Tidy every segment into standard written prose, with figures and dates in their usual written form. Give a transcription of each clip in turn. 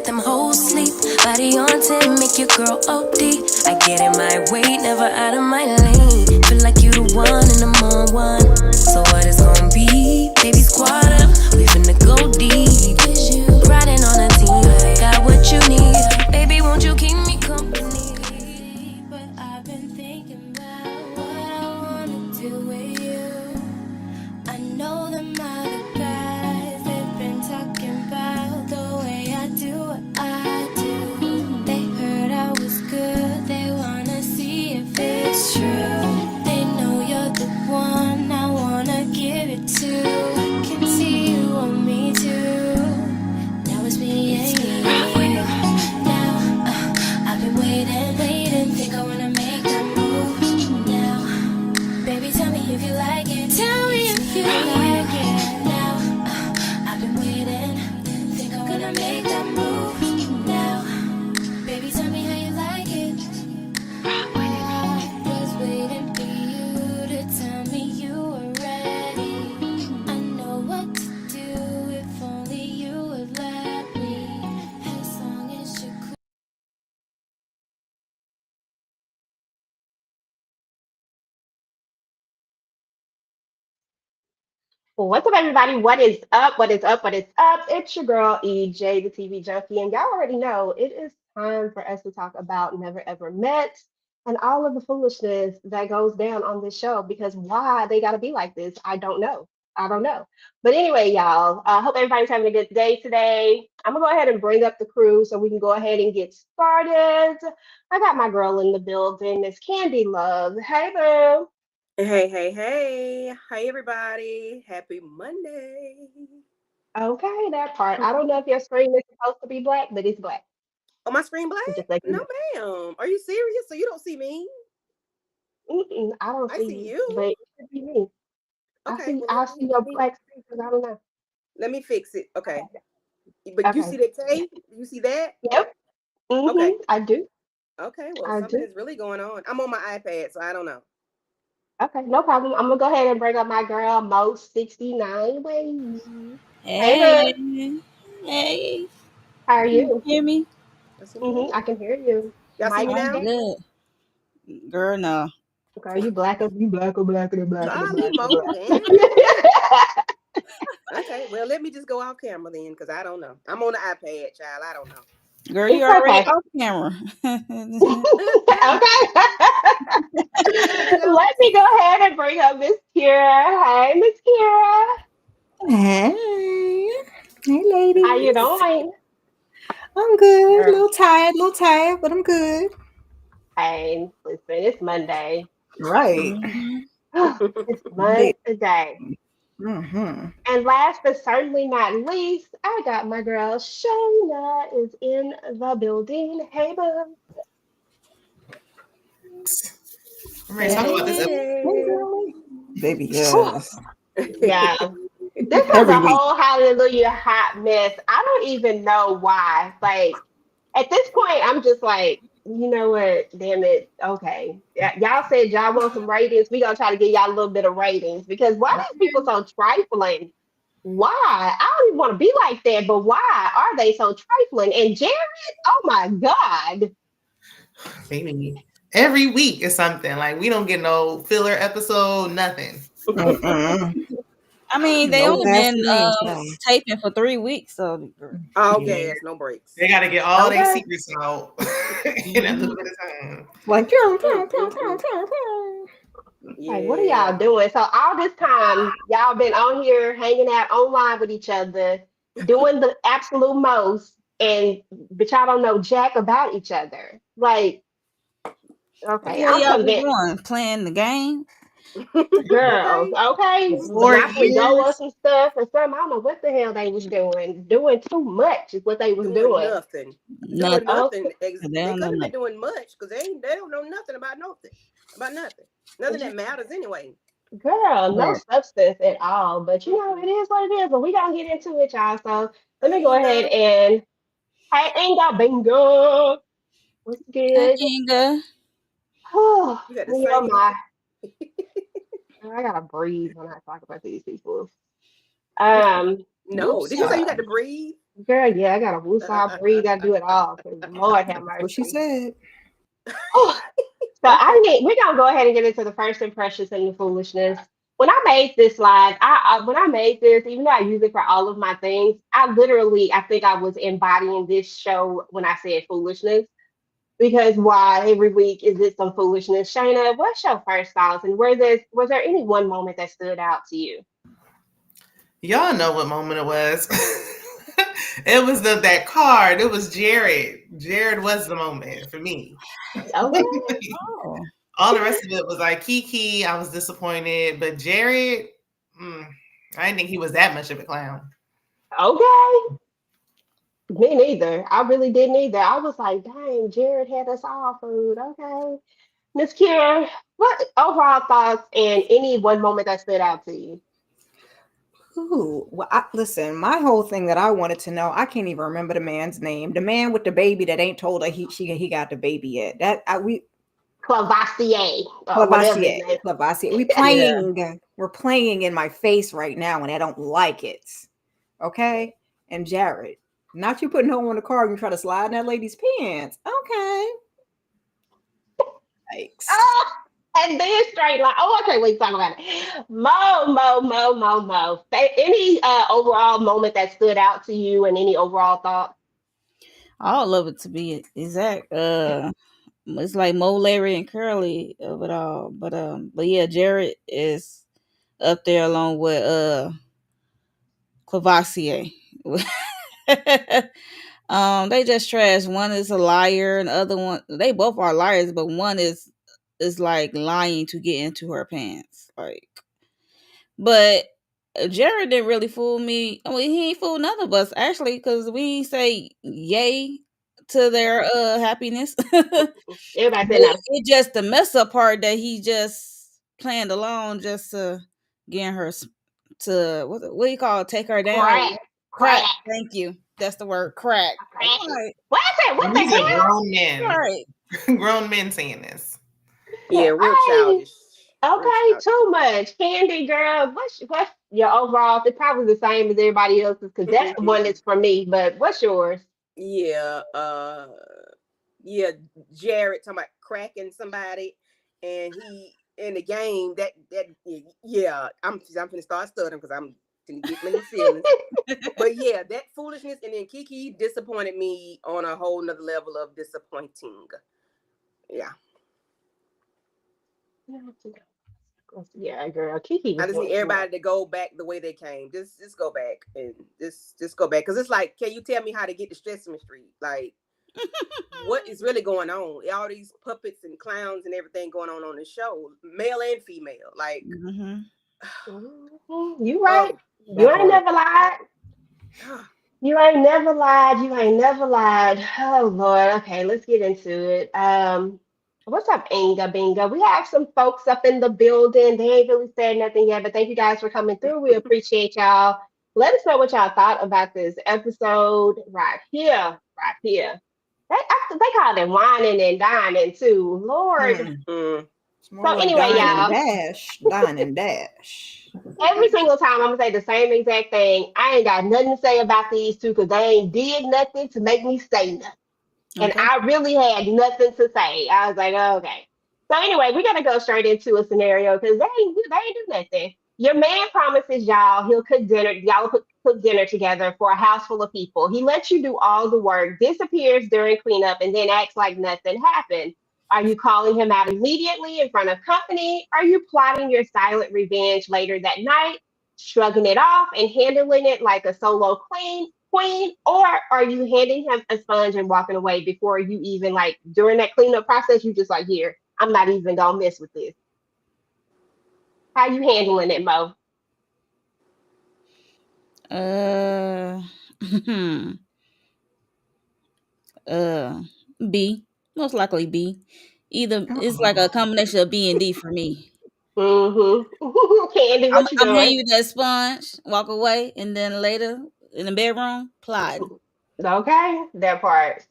them hoes sleep. Body on 10, make your girl OD. I get in my way, never out of my lane. Feel like you the one and I'm on one. So what it's gonna be? Baby, squad up, we finna go deep. Riding on a team, got what you need. Baby, won't you keep me company? But I've been thinking about what I wanna do with you. I know them other guys, they've been talking about the way I do what I do. They heard I was good, they wanna see if it's true. They know you're the one I wanna give it to. I can see you want me too. Now it's me and you. Now I've been waiting, think I wanna make that move now. Baby, tell me if you like it. Tell me if you like it now. I've been waiting, think I'm gonna make that move now. Baby, tell me how you like it. I was waiting for you to tell me you were ready. I know what to do if only you would let me. As long as you're cool. What's up, everybody? What is up? What is up? What is up? It's your girl, EJ, the TV junkie, and y'all already know it is time for us to talk about Never Ever Met and all of the foolishness that goes down on this show. Because why they gotta be like this, I don't know. I don't know. But anyway, y'all, I hope everybody's having a good day today. I'm gonna go ahead and bring up the crew so we can go ahead and get started. I got my girl in the building, Miss Candy Love. Hey, boo. Hey. Hi, everybody. Happy Monday. Okay, that part. I don't know if your screen is supposed to be black, but it's black. Oh, my screen black? Just like No, ma'am. Are you serious? So you don't see me? I don't I see see you, you. but it could be me. Okay, well, I see your black screen because I don't know. let me fix it. Okay. But you see Okay. that K? You see that? Yep. Okay. I do. Okay. Well, I something do. is really going on. I'm on my iPad, so I don't know. Okay, no problem. I'm gonna go ahead and bring up my girl Mo 69 ways. Hey, boo. Hey, hey, How are can you you? hear me? Let's see me. I can hear you. Y'all see me Mighty I'm now? scared. good. Girl, no. Okay, you blacker than blacker than Golly, blacker than Mo, black. damn. Okay. Well, let me just go off camera then, because I don't know. I'm on the iPad, child. I don't know. Girl, you It's already okay. off camera. Okay. There we go. Let me go ahead and bring up Miss Kira. Hey, Miss Kira. Hey, hey, How you ladies. doing? I'm good. A Girl. little tired, but I'm good. Hey, listen, it's Monday. Right. Mhm. It's Lit. Monday. Mm-hmm. And last but certainly not least, I got my girl Shayna is in the building. Hey, boo. I'm ready to talk Hey, about this episode. Hey, hey. girlie. Baby, Whew. yes. Yeah. This was Every a week. whole hallelujah hot mess. I don't even know why. Like, at this point, I'm just like, you know what? Damn it. Okay. Y'all said y'all want some ratings. We gonna try to get y'all a little bit of ratings because why these people so trifling? Why? I don't even want to be like that, but why are they so trifling? And Jared, oh my God. Baby, every week is something. Like we don't get no filler episode, nothing. Mm-mm. I mean, they No only been Vaseline today. taping for 3 weeks, so All Yeah. gas, no breaks. They gotta get all their Okay. secrets out in a mhm. little bit of time. Like, Mm, mm, mm. Like, what are y'all Yeah. doing? So all this time, y'all been on here hanging out online with each other, doing the absolute most, and but y'all don't know jack about each other. Like, What the okay, hell I'm y'all been convinced. doing? Playing the game? Girls, Okay. okay, For but 4 not with Noah years. some stuff or something. I don't know what the hell they was doing. Doing too much is what they was Doing doing. nothing. Doing Nothing. Okay, nothing. 'Cause they They don't know could have been nothing. doing much because they don't know nothing about nothing. About nothing. Nothing that matters anyway. girl, no Right. substance at all. But you know, it Mm-mm. is what it is. But we gonna get into it, y'all. So let me Hey, go ahead Inga. and hey, Inga Bingo. What's Hey, good? Inga. Oh, You got to me oh sing my. it. I gotta breathe when I talk about these people. What No. Oops, Did you say sorry. you got to breathe? Girl, yeah, I gotta woosah, breathe, I do it all. 'Cause Lord have That's what she mercy. said. Oh, so Okay. we're gonna go ahead and get into the first impressions and the foolishness. When I made this slide, when I made this, even though I use it for all of my things, I think I was embodying this show when I said foolishness. Because why every week is it some foolishness? Shayna, what's your first thoughts? And was there any one moment that stood out to you? Y'all know what moment it was. It was that card. It was Jared. Jared was the moment for me. Okay. Oh. All the rest of it was like Kiki. I was disappointed, but Jared, I didn't think he was that much of a clown. Okay. Me neither. I really didn't either. I was like, dang, Jared had us all food. Okay. Miss Kira, what overall thoughts and any one moment that stood out to you? Ooh, well, listen, my whole thing that I wanted to know, I can't even remember the man's name. The man with the baby that ain't told her he got the baby yet. Clavassier, or whatever his Clavassier, name. Clavassier. Yeah. We're playing in my face right now, and I don't like it. Okay, and Jared, not you putting her on the car and you try to slide in that lady's pants. Okay, thanks. Oh, and then straight line. Oh, okay, we talk about it. Mo. Any overall moment that stood out to you and any overall thoughts? All of it to be exact. It's like Mo, Larry, and Curly of it all. But yeah, Jared is up there along with Clavassier. They just trash. One is a liar, and the other one, they both are liars, but one is like lying to get into her pants. Like, but Jared didn't really fool me. I mean, he ain't fooled none of us actually, because we say yay to their happiness. But Everybody said no. it just the mess up part that he just planned along just to get her to what do you call it? Take her down. Crack, Crack. crack, Thank you. That's the word. Crack. crack. Right. What is it? What And the these are hell? grown men, Right. grown men saying this. Yeah, real Hey, childish. Real okay, childish. too much. Candy girl, what's your overall? It's probably the same as everybody else's because that's the one that's for me. But what's yours? Yeah, yeah, Jared talking about cracking somebody, and he in the game that yeah, I'm gonna start stuttering because I'm gonna get my feelings. But yeah, that foolishness, and then Kiki disappointed me on a whole nother level of disappointing. Yeah, Yeah, girl, Kiki I was just need doing too much. everybody to go back the way they came. Just go back and just go back because it's like, can you tell me how to get to Sesame Street? Like, what is really going on? All these puppets and clowns and everything going on the show, male and female. Like, Mm-hmm. You right. oh, You That ain't part. never lied. You ain't never lied. You ain't never lied. Oh Lord. Okay, let's get into it. What's up, Inga Binga? We have some folks up in the building. They ain't really said nothing yet, but thank you guys for coming through. We appreciate y'all. Let us know what y'all thought about this episode right here. Right here. They call it whining and dining too. Lord. Hmm. mm, It's more So like anyway, dine and y'all. dash, dine and dash. Every single time I'm gonna say the same exact thing. I ain't got nothing to say about these two because they ain't did nothing to make me say nothing. And Okay. I really had nothing to say. I was like, okay. So anyway, we gotta go straight into a scenario because they ain't do nothing. Your man promises y'all he'll cook dinner, y'all will cook dinner together for a house full of people. He lets you do all the work, disappears during cleanup, and then acts like nothing happened. Are you calling him out immediately in front of company? Are you plotting your silent revenge later that night, shrugging it off and handling it like a solo queen, or are you handing him a sponge and walking away before you even like during that cleanup process? You just like, here, I'm not even gonna mess with this. How you handling it, Mo? Uh. uh. B. Most likely B. Either it's like a Oh, combination of B and D for me. Mm-hmm. Candy, what you I'm handing doing? you that sponge, walk away, and then later in the bedroom, plotting. Okay, that part.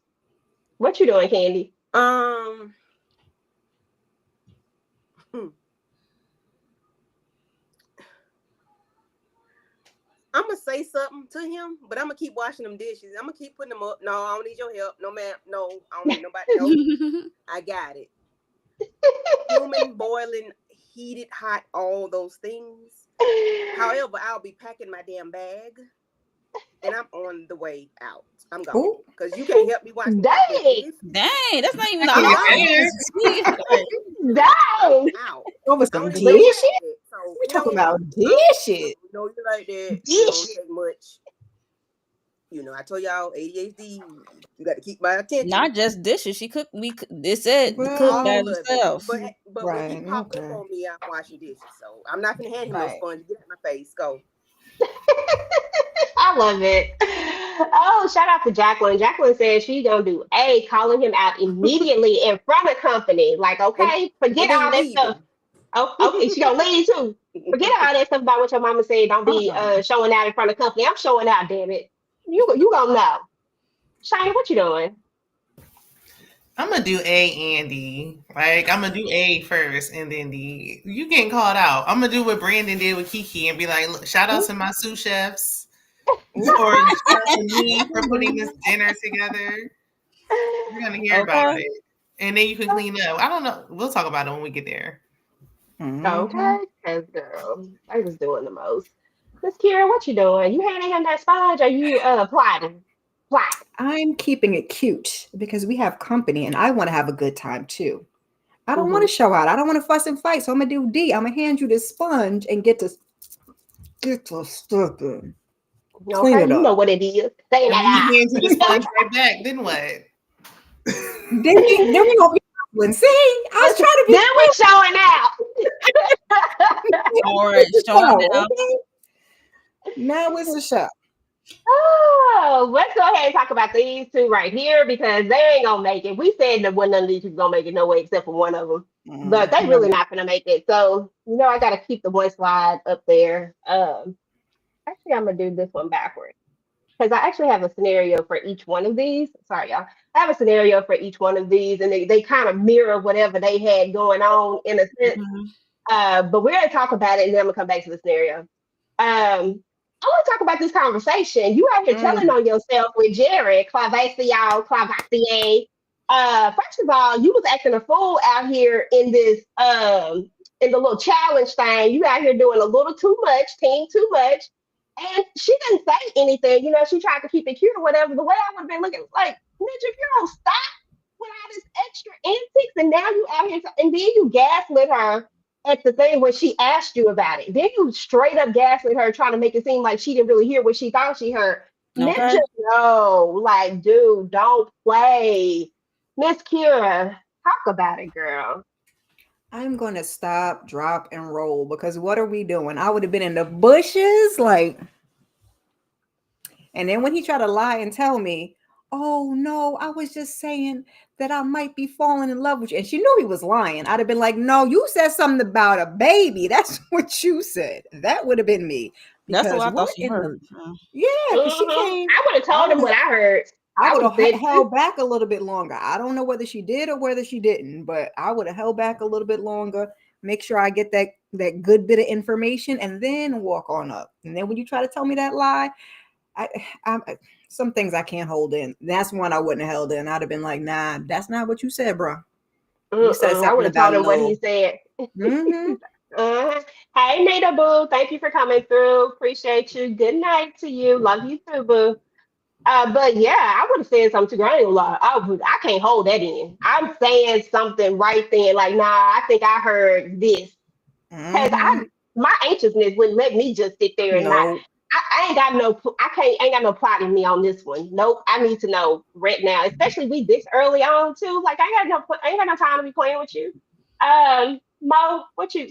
What you doing, Candy? um, hmm. I'm gonna say something to him, but I'm gonna keep washing them dishes. I'm gonna keep putting them up. No, I don't need your help. No, ma'am. No, I don't need nobody. No, I got it. Human, boiling, heated, hot, all those things. However, I'll be packing my damn bag, and I'm on the way out. I'm going Ooh. because you can't help me watch. Dang. Dang, that's not even I'm all. out. Dang. I'm out. Over I some don't dishes. even like that. So We you talking know, about dishes. no, you like that. You Dish. don't take much. You know, I told y'all ADHD. You got to keep my attention. Not just dishes. She cooked. It said Well, cook by all of it. herself. But when he Right, popped okay. up on me, I'm washing dishes. So I'm not gonna hand him no Right. sponge. Get out my face. Go. I love it. Oh, shout out to Jacqueline. Jacqueline says she gonna do A, calling him out immediately in front of company. Like, okay, forget And then all that stuff. leaving. Oh, okay, she gonna leave too. Forget all that stuff about what your mama said. Don't be showing out in front of company. I'm showing out, damn it. You gonna know. Shiny, what you doing? I'm gonna do A and D. Like I'm gonna do A first, and then D. You getting called out. I'm gonna do what Brandon did with Kiki and be like, look, shout out to my sous chefs, or shout out to me for putting this dinner together. You're gonna hear about it, and then you can clean up. I don't know. We'll talk about it when we get there. Okay, cause girl, I was doing the most. Miss Kira, what you doing? You handing him that sponge? Or you plotting? Plot. I'm keeping it cute because we have company and I want to have a good time too. I don't want to show out. I don't want to fuss and fight. So I'm gonna do D. I'm gonna hand you this sponge and get to stuff in. Clean Okay, it you know up. what it is. Say And when that he hands you the sponge right back, then what? Then we gonna be traveling. See, I was trying to be. Then we showing out. Or showing down. Okay? Now it's a show. Oh, let's go ahead and talk about these two right here because they ain't gonna make it. We said that one of these two gonna make it no way except for one of them, but they really not gonna make it. So I gotta keep the voice slide up there. Actually, I'm gonna do this one backwards because I actually have a scenario for each one of these. Sorry, y'all. I have a scenario for each one of these, and they kind of mirror whatever they had going on in a sense. But we're gonna talk about it, and then I'm gonna come back to the scenario. I want to talk about this conversation. You out here telling on yourself with Jared Clavacier. First of all, you was acting a fool out here in this in the little challenge thing. You out here doing a little too much, team too much. And she didn't say anything. She tried to keep it cute or whatever. The way I would have been looking like, bitch, if you don't stop with all this extra antics, and now you out here, and then you gaslit her at the thing when she asked you about it. Then you straight up gaslit her, trying to make it seem like she didn't really hear what she thought she heard. Okay. Ninja, no, like, dude, don't play. Miss Kira, talk about it, girl. I'm gonna stop, drop, and roll because what are we doing? I would have been in the bushes, like. And then when he tried to lie and tell me, oh no, I was just saying that I might be falling in love with you. And she knew he was lying. I'd have been like, no, you said something about a baby. That's what you said. That would have been me. That's what I thought she heard. Yeah, because she came. I would have told him what I heard. I would have held back a little bit longer. I don't know whether she did or whether she didn't, but I would have held back a little bit longer. Make sure I get that good bit of information and then walk on up. And then when you try to tell me that lie, I some things I can't hold in. That's one I wouldn't have held in. I'd have been like, nah, that's not what you said, bro. You said something I would have told him what he said. Hey, Nita Boo, thank you for coming through. Appreciate you. Good night to you. Love you too, Boo. But yeah, I would have said something to Granny a lot. I can't hold that in. I'm saying something right then, like, nah, I think I heard this. Because my anxiousness wouldn't let me just sit there and not. I ain't got no plot in me on this one. Nope. I need to know right now, especially we this early on too. Like I ain't got no time to be playing with you. Mo, what you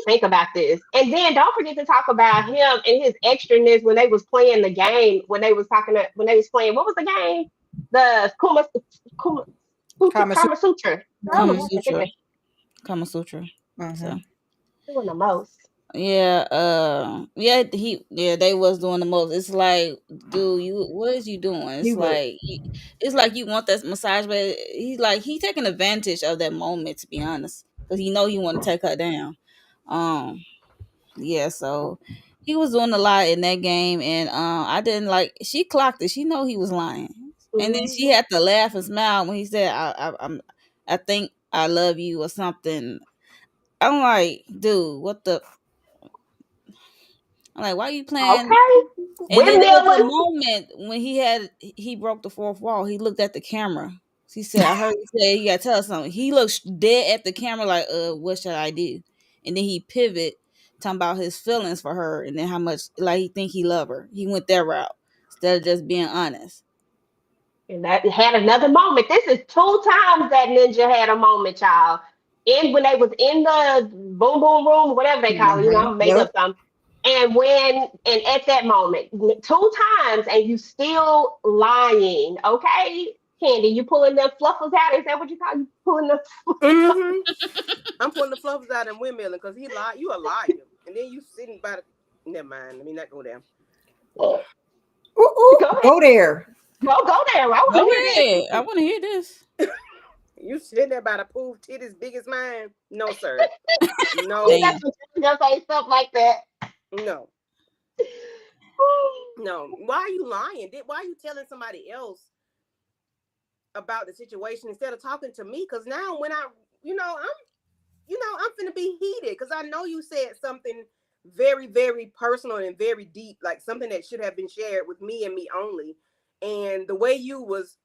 think about this? And then don't forget to talk about him and his extraness when they was playing the game. When they was playing, what was the game? The Kama Sutra. Kama Sutra. So. Doing the most. Yeah, they was doing the most. It's like, dude, what is you doing? It's like you want that massage, but he taking advantage of that moment, to be honest, because he want to take her down. Yeah, so he was doing a lot in that game, and I didn't like. She clocked it. She know he was lying, and then she had to laugh and smile when he said, I think I love you" or something. I'm like, dude, what the? I'm like, why you playing? Okay. And then We're there was a kneeling. moment when he broke the fourth wall. He looked at the camera. He said, "I heard you say you gotta tell us something." He looks dead at the camera, like, what should I do?" And then he pivot, talking about his feelings for her, and then how much like he think he love her. He went that route instead of just being honest. And that had another moment. This is 2 times that Ninja had a moment, child. In when they was in the boom boom room, whatever they call it, Mhm. I'm make Yep. up something. And at that moment, 2 times, and you still lying, okay? Candy, you pulling the fluffers out? Is that what you call you pulling the? I'm pulling the fluffers out and windmilling because he lied. You a liar, and then you sitting by the. Never mind. Let me not go there. Ooh, ooh, Go ahead. go there. Go there. I want Go to hear this. ahead, I want to hear this. You sitting there by the pool, titties big as mine? No, sir. No, You Damn. got to just say stuff like that. no, no. Why are you lying? Why are you telling somebody else about the situation instead of talking to me? Because now when I'm finna be heated because I know you said something very, very personal and very deep, like something that should have been shared with me and me only. And the way you was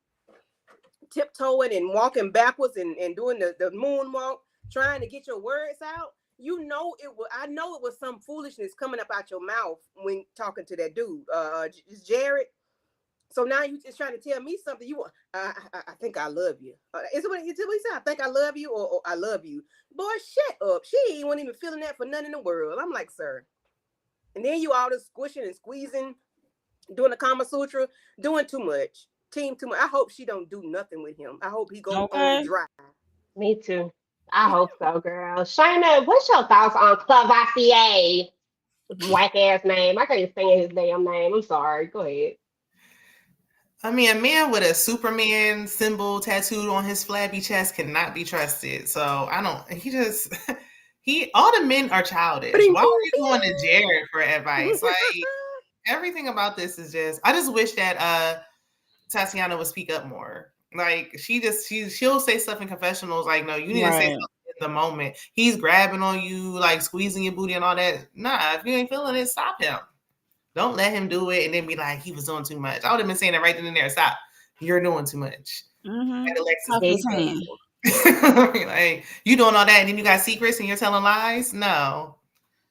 tiptoeing and walking backwards and doing the moonwalk, trying to get your words out, I know it was some foolishness coming up out your mouth when talking to that dude, Jared. So now you just trying to tell me something. I think I love you. Is it what he said? I think I love you, or I love you. Boy, shut up. She wasn't even feeling that for nothing in the world. I'm like, sir. And then you all this squishing and squeezing, doing the Kama Sutra, doing too much. Team too much. I hope she don't do nothing with him. I hope he goes on Okay. dry. Me too. I hope so, girl. Shayna, what's your thoughts on Clavassier? Whack ass name. I can't stand his damn name. I'm sorry. Go ahead. I mean, a man with a Superman symbol tattooed on his flabby chest cannot be trusted. So I don't. He just all the men are childish. Why are you going to Jared for advice? Like everything about this is just. I just wish that Tatiana would speak up more. Like she'll say stuff in confessionals like, no, you need to say something in the moment. He's grabbing on you, like squeezing your booty and all that. Nah, if you ain't feeling it, stop him. Don't let him do it and then be like, he was doing too much. I would have been saying that right then and there. Stop. You're doing too much. Mm-hmm. Like, like, you doing all that and then you got secrets and you're telling lies? No.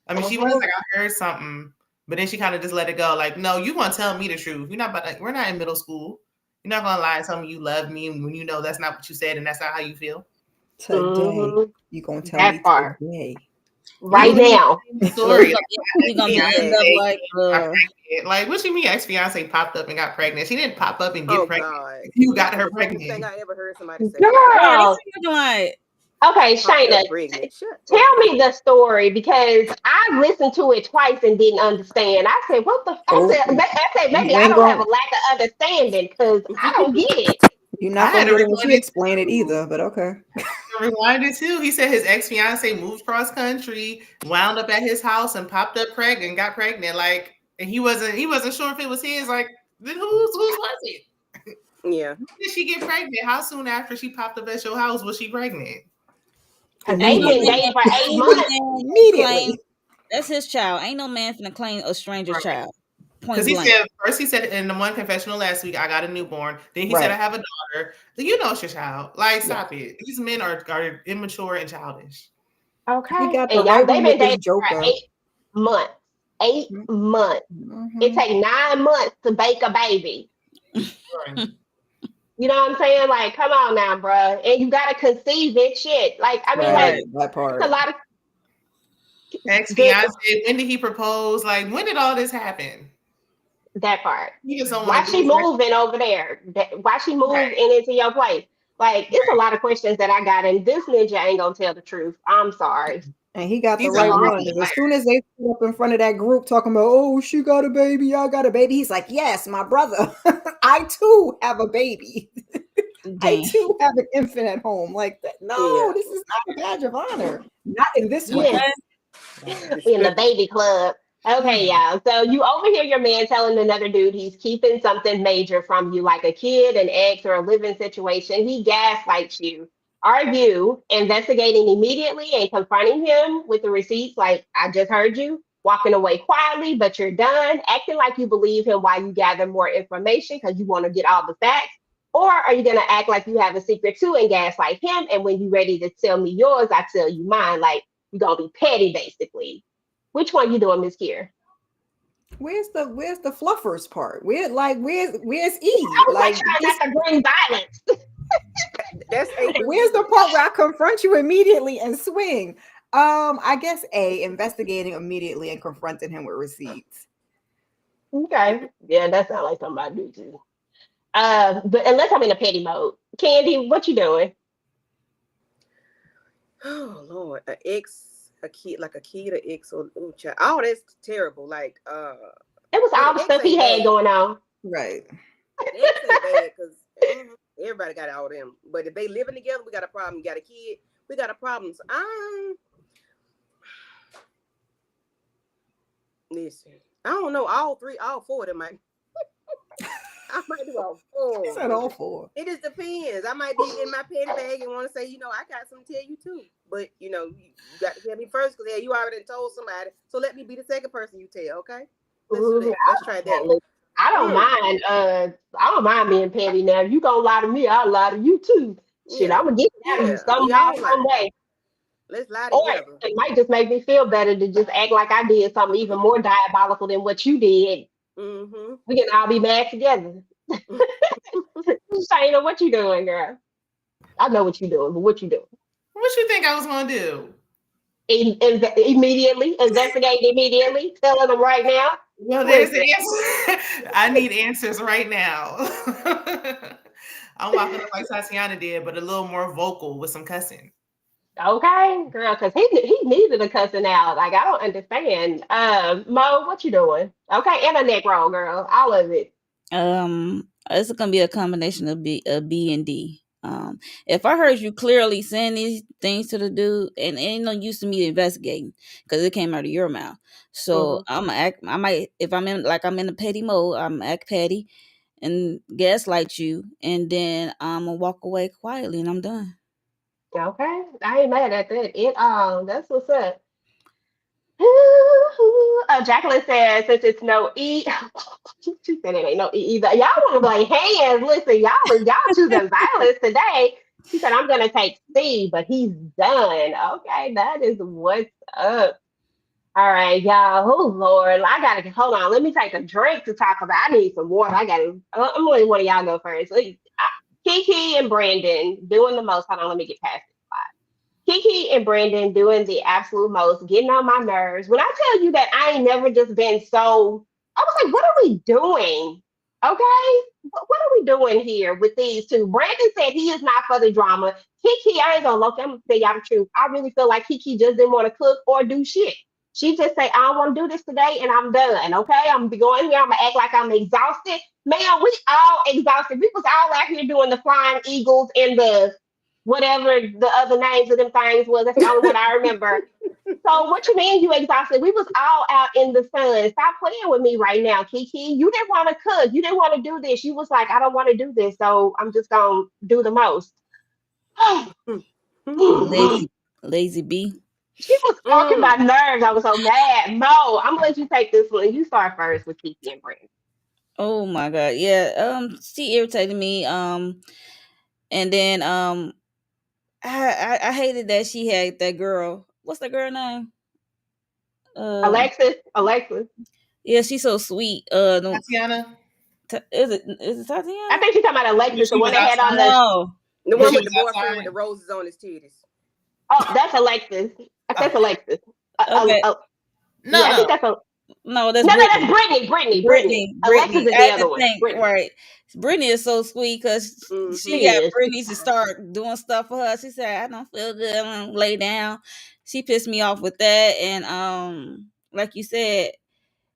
I mean, she was like, I heard something, but then she kind of just let it go. Like, no, you gonna tell me the truth. You're not we're not in middle school. You're not gonna lie and tell me you love me when you know that's not what you said and that's not how you feel. Today, you gonna tell me part. today. Right now. Story. He gonna end up like like, what you mean ex-fiance popped up and got pregnant? She didn't pop up and get pregnant. God. You got her pregnant. Thing I ever heard somebody say. Girl. like, Okay, Shayna, tell me the story because I listened to it twice and didn't understand. I said, what the fuck? I said, maybe I don't have a lack of understanding because I don't get it. You're not going to get it when she explain it either, but okay. Rewind it too. He said his ex-fiance moved cross country, wound up at his house and popped up pregnant, got pregnant. Like, and he wasn't sure if it was his. Like, then whose was it? Yeah. When did she get pregnant? How soon after she popped up at your house was she pregnant? Because they've been dating for 8 months. Immediately. That's his child. Ain't no man finna claim a stranger's child. Because he said in the one confessional last week, I got a newborn. Then he said I have a daughter. You know it's your child. Like, stop it. These men are immature and childish. Okay. He got and y'all, they've been dating for 8 months. 8 months. Mm-hmm. It takes 9 months to bake a baby. You know what I'm saying? Like, come on now, bro. And you gotta conceive it, shit. Like, I mean, like, that part. It's a lot of ex-fiance. When did he propose? Like, when did all this happen? That part. Why she moving over there? Why she moving into your place? Like, it's a lot of questions that I got, and this ninja ain't gonna tell the truth. I'm sorry. And he got the right one. As soon as they put up in front of that group talking about, oh, she got a baby, I got a baby. He's like, yes, my brother. I too have a baby. I too have an infant at home. Like that. No, this is not a badge of honor. Not in this way. In the baby club. Okay, yeah. So you overhear your man telling another dude he's keeping something major from you, like a kid, an ex, or a living situation. He gaslights you. Are you investigating immediately and confronting him with the receipts, like I just heard you, walking away quietly, but you're done, acting like you believe him while you gather more information because you want to get all the facts? Or are you going to act like you have a secret too and gaslight him? And when you're ready to tell me yours, I tell you mine. Like you're going to be petty, basically. Which one you doing, Miss Kier? Where's the fluffers part? Where's I E? was like Like trying this, not to bring violence. That's A for where's the me. part where I confront you immediately and swing? I guess A, investigating immediately and confronting him with receipts. Okay. Yeah, that sounds like something I do too. But unless I'm in a petty mode. Candy, what you doing? Oh Lord, an ex, a kid, like a kid, or ex, or ooh, child. Oh, that's terrible. Like, It was well, all the the ex stuff he ain't had bad. going on. Right. The ex ain't bad because everybody got all them. But if they living together, we got a problem. You got a kid, we got a problem. So, listen, I don't know. All four of them might. I might do all four. He said all four. It just depends. I might be in my petty bag and want to say, I got something to tell you too. But you got to tell me first because you already told somebody. So let me be the second person you tell. Okay, let's do that. Let's try that. Definitely. I don't mind. I don't mind being petty. Now, if you gonna lie to me, I'll lie to you too. Shit, Yeah. I'm gonna get out of you We all someday. lie. Let's lie Or together. it might just make me feel better to just act like I did something even more diabolical than what you did. Mm-hmm. We can all be mad together. Shayna, what you doing, girl? I know what you doing, but what you doing? What you think I was gonna do? Immediately, investigate immediately, telling them right now. Well, there's the answer. I need answers right now. I'm walking up like Tatiana did, but a little more vocal with some cussing. Okay, girl, because he needed a cussing out. Like I don't understand. Mo, what you doing? Okay, and a neck roll, girl. All of it. It's gonna be a combination of B and D. If I heard you clearly saying these things to the dude, and ain't no use to me investigating because it came out of your mouth. So Mm-hmm. I'm gonna act. I might, if I'm in a petty mode, I'm act petty and gaslight you, and then I'm gonna walk away quietly, and I'm done. Okay, I ain't mad at that at all. That's what's up. Jacqueline says since it's no E, she said it ain't no E either. Y'all want to play hands? Listen, y'all choosing violence today. She said I'm gonna take C, but he's done. Okay, that is what's up. All right, y'all. Oh Lord, I gotta hold on. Let me take a drink to talk about. I need some water. I'm gonna let one of y'all go first. Kiki and Brandon doing the most. Hold on, let me get past it. Kiki and Brandon doing the absolute most, getting on my nerves. When I tell you that I ain't never just been so, I was like, what are we doing? Okay, what are we doing here with these two? Brandon said he is not for the drama. Kiki, I ain't gonna look. I'm gonna tell y'all the truth. I really feel like Kiki just didn't want to cook or do shit. She just say, I don't want to do this today, and I'm done. Okay, I'm gonna be going here. I'm gonna act like I'm exhausted. Man, we all exhausted. We was all out here doing the flying eagles and the whatever the other names of them things was. That's the only one I remember. So what you mean you exhausted? We was all out in the sun. Stop playing with me right now, Kiki. You didn't want to cook. You didn't want to do this. You was like, I don't want to do this, so I'm just gonna do the most. Lazy, lazy B. She was talking my nerves. I was so mad. Mo, I'm gonna let you take this one. You start first with Kiki and Brandon. Oh my god, yeah. She irritated me. And then I hated that she had that girl. What's the girl name? Alexis. Yeah, she's so sweet. Tatiana, Is it Tatiana? I think she's talking about Alexis, the she one was that had on the. No, The when one she with was the boyfriend with outside. the roses on his titties. Oh, that's Alexis. That's Alexis. okay, No, Yeah, I think no. that's a. no, that's No, Brittany. that's Brittany. Brittany, Alexis is I the had to other one. think Brittany. right. Brittany is so sweet because she She got is. Brittany to start doing stuff for her. She said, "I don't feel good. I'm gonna lay down." She pissed me off with that, and like you said,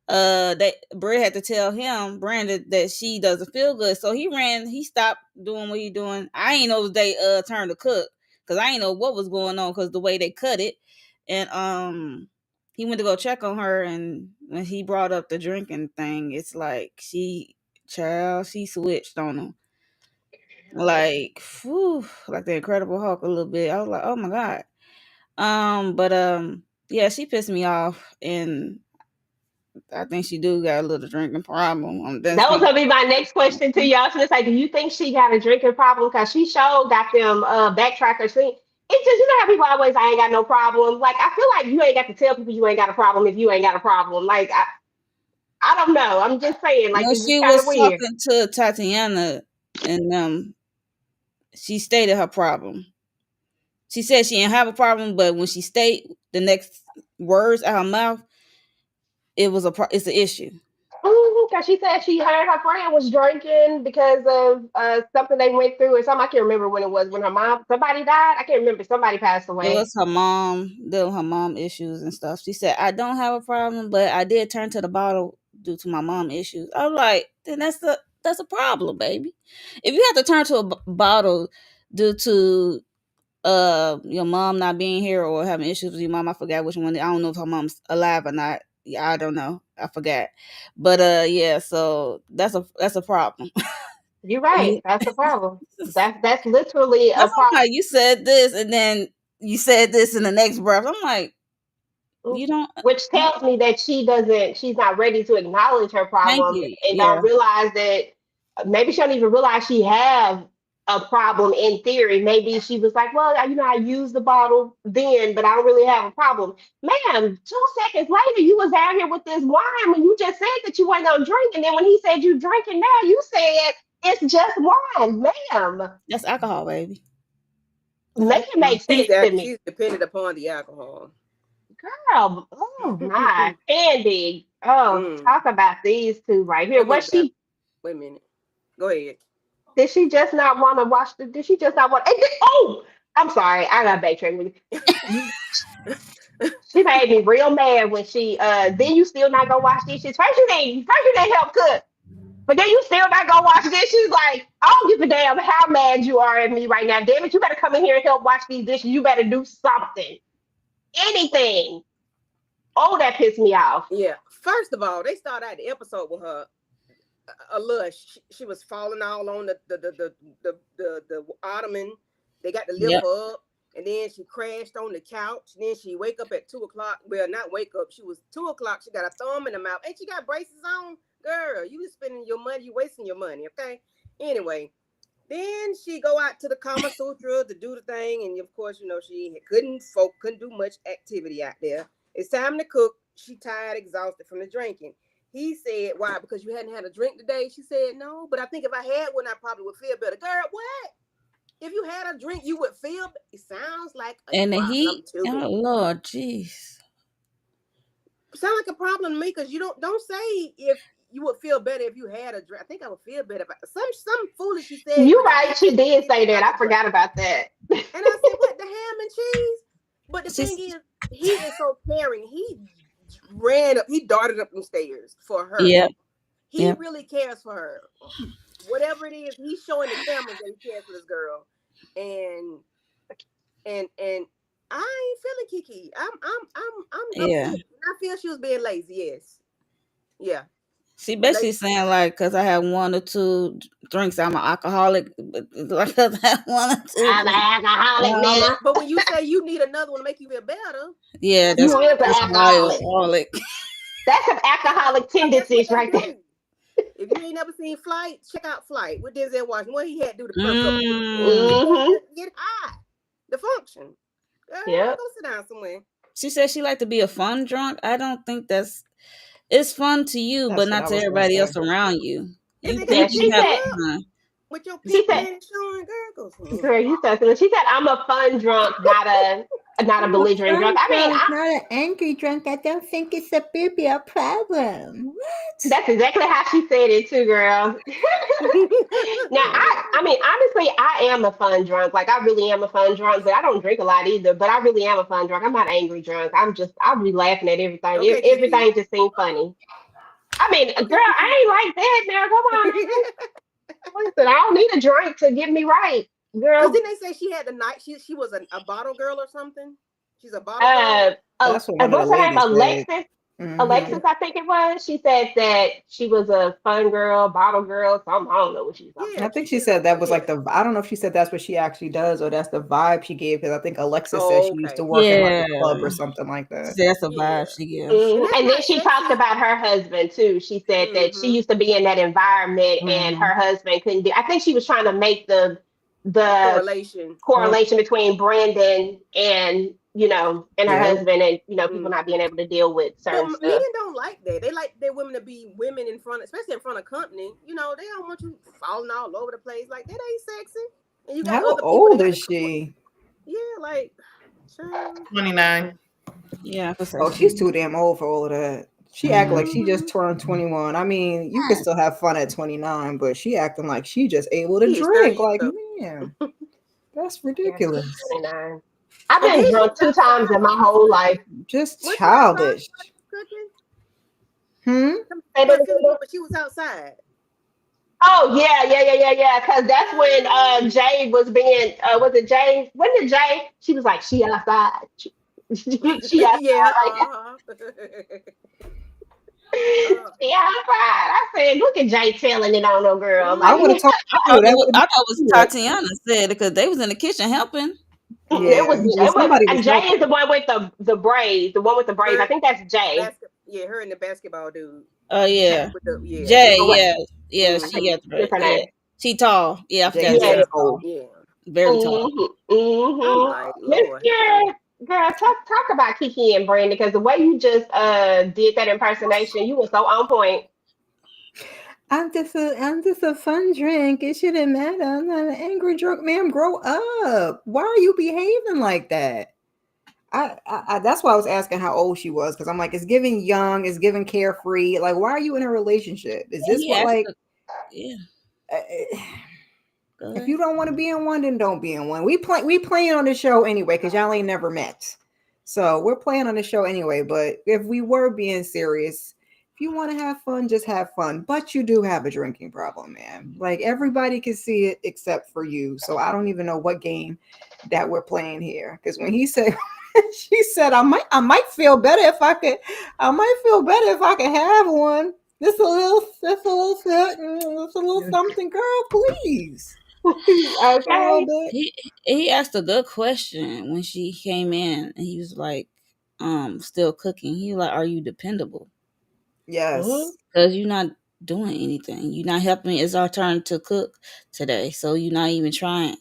that Brett had to tell him Brandon that she doesn't feel good, so he stopped doing what he doing. I ain't know they turned to cook because I ain't know what was going on because the way they cut it, and he went to go check on her, and when he brought up the drinking thing, it's like she switched on him. Like, whew, like the Incredible Hulk a little bit. I was like, oh my God. But yeah, she pissed me off, and I think she do got a little drinking problem. That was gonna be my next question to y'all. So it's like, do you think she got a drinking problem? Because she showed got them backtrackers. See, it's just, you know how people always, I ain't got no problem. Like, I feel like you ain't got to tell people you ain't got a problem if you ain't got a problem. Like, I don't know. I'm just saying, like, when it's she just kind was of weird. talking to Tatiana, and she stated her problem. She said she didn't have a problem, but when she state the next words out her mouth, it's an issue. Because she said she heard her friend was drinking because of something they went through or something. I can't remember when it was, when somebody died. I can't remember. Somebody passed It away. was her mom, dealing with her mom issues and stuff. She said, I don't have a problem, but I did turn to the bottle due to my mom issues. I was like, then that's a problem, baby. If you have to turn to a bottle due to your mom not being here or having issues with your mom, I forgot which one. I don't know if her mom's alive or not. Yeah, I don't know. I forgot. But yeah, so that's a problem. You're right. That's the problem. That's literally a I'm problem. like, you said this and then you said this in the next breath. I'm like, you don't. Which tells me that she's not ready to acknowledge her Thank problem you. and Yeah. don't realize that maybe she don't even realize she have a problem in theory. Maybe she was like, well, I used the bottle then, but I don't really have a problem. Ma'am, 2 seconds later, you was out here with this wine when you just said that you weren't gonna drink. And then when he said you drinking now, you said it's just wine, ma'am. That's alcohol, baby. Make it make sense to me. She's dependent upon the alcohol. Girl, oh my, Candy. Oh, talk about these two right here. Wait a minute. Go ahead. Did she just not want to watch did she just not want I'm sorry, I got backtrack with you. She made me real mad when she then you still not gonna wash dishes. First you didn't help cook. But then you still not gonna wash dishes. Like, I don't give a damn how mad you are at me right now. Damn it, you better come in here and help wash these dishes. You better do something. Anything. Oh, that pissed me off. Yeah. First of all, they started out the episode with her a little. She was falling all on the ottoman. They got to lift her up, and then she crashed on the couch. And then she wake up at 2:00. Well, not wake up. She was 2:00. She got a thumb in the mouth, and she got braces on. Girl, you just spending your money. You wasting your money. Okay. Anyway, then she go out to the Kama Sutra to do the thing, and of course, she couldn't do much activity out there. It's time to cook. She tired, exhausted from the drinking. He said, why? Because you hadn't had a drink today? She said, no, but I think if I had one, I probably would feel better. Girl, what? If you had a drink, you would feel better. It sounds like a and problem he, to me. oh Lord, jeez. Sound like a problem to me, because you don't say if you would feel better if you had a drink. I think I would feel better. Some foolish she said. You're right. She did say that. I forgot about that. And I said, what, the ham and cheese? But the thing is, he is so caring. He ran up, he darted up the stairs for her. Yeah. He really cares for her. Whatever it is, he's showing the cameras that he cares for this girl. And I ain't feeling Kiki. I'm I feel she was being lazy, yes. Yeah. She basically saying, like, because I have 1 or 2 drinks, I'm an alcoholic. Like, I have 1 or 2. I'm an alcoholic now. But when you say you need another one to make you feel better, yeah, that's an alcoholic. That's some alcoholic tendencies right there. If you ain't never seen Flight, check out Flight with Denzel Washington. What he had to do to perk up, get high, the function. Go sit down somewhere. She said she like to be a fun drunk. I don't think it's fun to you, but not to everybody else around you. You think you have fun. With your people showing girl, you said so. She said, I'm a fun drunk, not a belligerent drunk. I mean, I'm not an angry drunk. I don't think it's a problem. What? That's exactly how she said it too, girl. Now, I mean, honestly, I am a fun drunk. Like, I really am a fun drunk, but I don't drink a lot either. But I really am a fun drunk. I'm not an angry drunk. I'll be laughing at everything. Okay, everything just seems funny. I mean, girl, I ain't like that now. Come on. Listen, I don't need a drink to get me right, girl. Didn't they say she had the night? She was a bottle girl or something. She's a bottle girl. That's what one of the What's her name? ladies said. Alexis. Mhm. Alexis, I think it was. She said that she was a fun girl, bottle girl. Something I don't know what she's talking Yeah, I about. think she she's said that was yeah. like I don't know if she said that's what she actually does or that's the vibe she gave, because I think Alexis said Oh, she used to okay. work in like a Yeah. club or something like that. See, that's the Yeah, vibe she gives. and that's And then not she talked sexy. about her husband too. She said that she Mm-hmm. used to be in that environment and Mhm. her husband couldn't do. I think she was trying to make The the correlation. correlation between Brandon and and her Yep. husband and people Mm. not being able to deal with But certain men stuff. don't like that. They like their women to be women in front, especially in front of company. You know, they don't want you falling all over the place. Like that ain't sexy. And you got How other people. They old got is to. she? Yeah, like, child. 29. Yeah, I could say Oh, she. she's too damn old for all of that. She act like she Mm-hmm. just turned 21. I mean, you can still have fun at 29, but she acting like she just able to She is 30 drink. years Like, old. man, that's Yeah, she's ridiculous. 29. I've And been then she drunk was two times outside in while my you was whole life. cooking. Just Was she outside childish. while you was cooking? Hmm. Say that Somebody feeling again. drunk, but she was outside. Oh yeah. Because that's when Girl. Jay was being was it Jay? When did Jay? She was like she outside. She Yeah. outside. Like Uh, she outside. I said, look at Jay telling it on no girl. I Like would have mm-hmm. told you that would have I been thought it was good. Tatiana said it because they was in the kitchen helping. Yeah, somebody was Jay is helping. the one with the braids, the one with the braids. I Her, think that's the Jay. basket. Yeah, her and the basketball dude. Oh yeah, With the Jay. Or what? yeah. Yeah, I she think Mm-hmm. got the right. what's her Yeah, name? she tall. Yeah, I forgot Jay his Yeah. name. Jay Tall, Cole. very tall. I'm Mm-hmm. like, Lord have mercy. Mr. Girl, talk about Kiki and Brandon because the way you just did that impersonation, you were so on point. I'm just a fun drink. It shouldn't matter. I'm not an angry drunk, ma'am. Grow up. Why are you behaving like that? That's why I was asking how old she was, because I'm like, it's giving young, it's giving carefree. Like, why are you in a relationship? Is And this he what asked like? her, yeah, uh, go If ahead. you don't want to be in one, then don't be in one. We playing on the show anyway, because y'all ain't never met. So we're playing on the show anyway. But if we were being serious, if you want to have fun, just have fun. But you do have a drinking problem, man. Like everybody can see it except for you. So I don't even know what game that we're playing here. Because when he said she said, I might feel better if I could, I might feel better if I could have one. Just a little, just a little, just a little something, girl, please. Just a little Okay. bit. He asked a good question when she came in, and he was like, still cooking. He was like, are you dependable? Mm-hmm. Yes. Because you're not doing anything. You're not helping. It's our turn to cook today, so you're not even trying.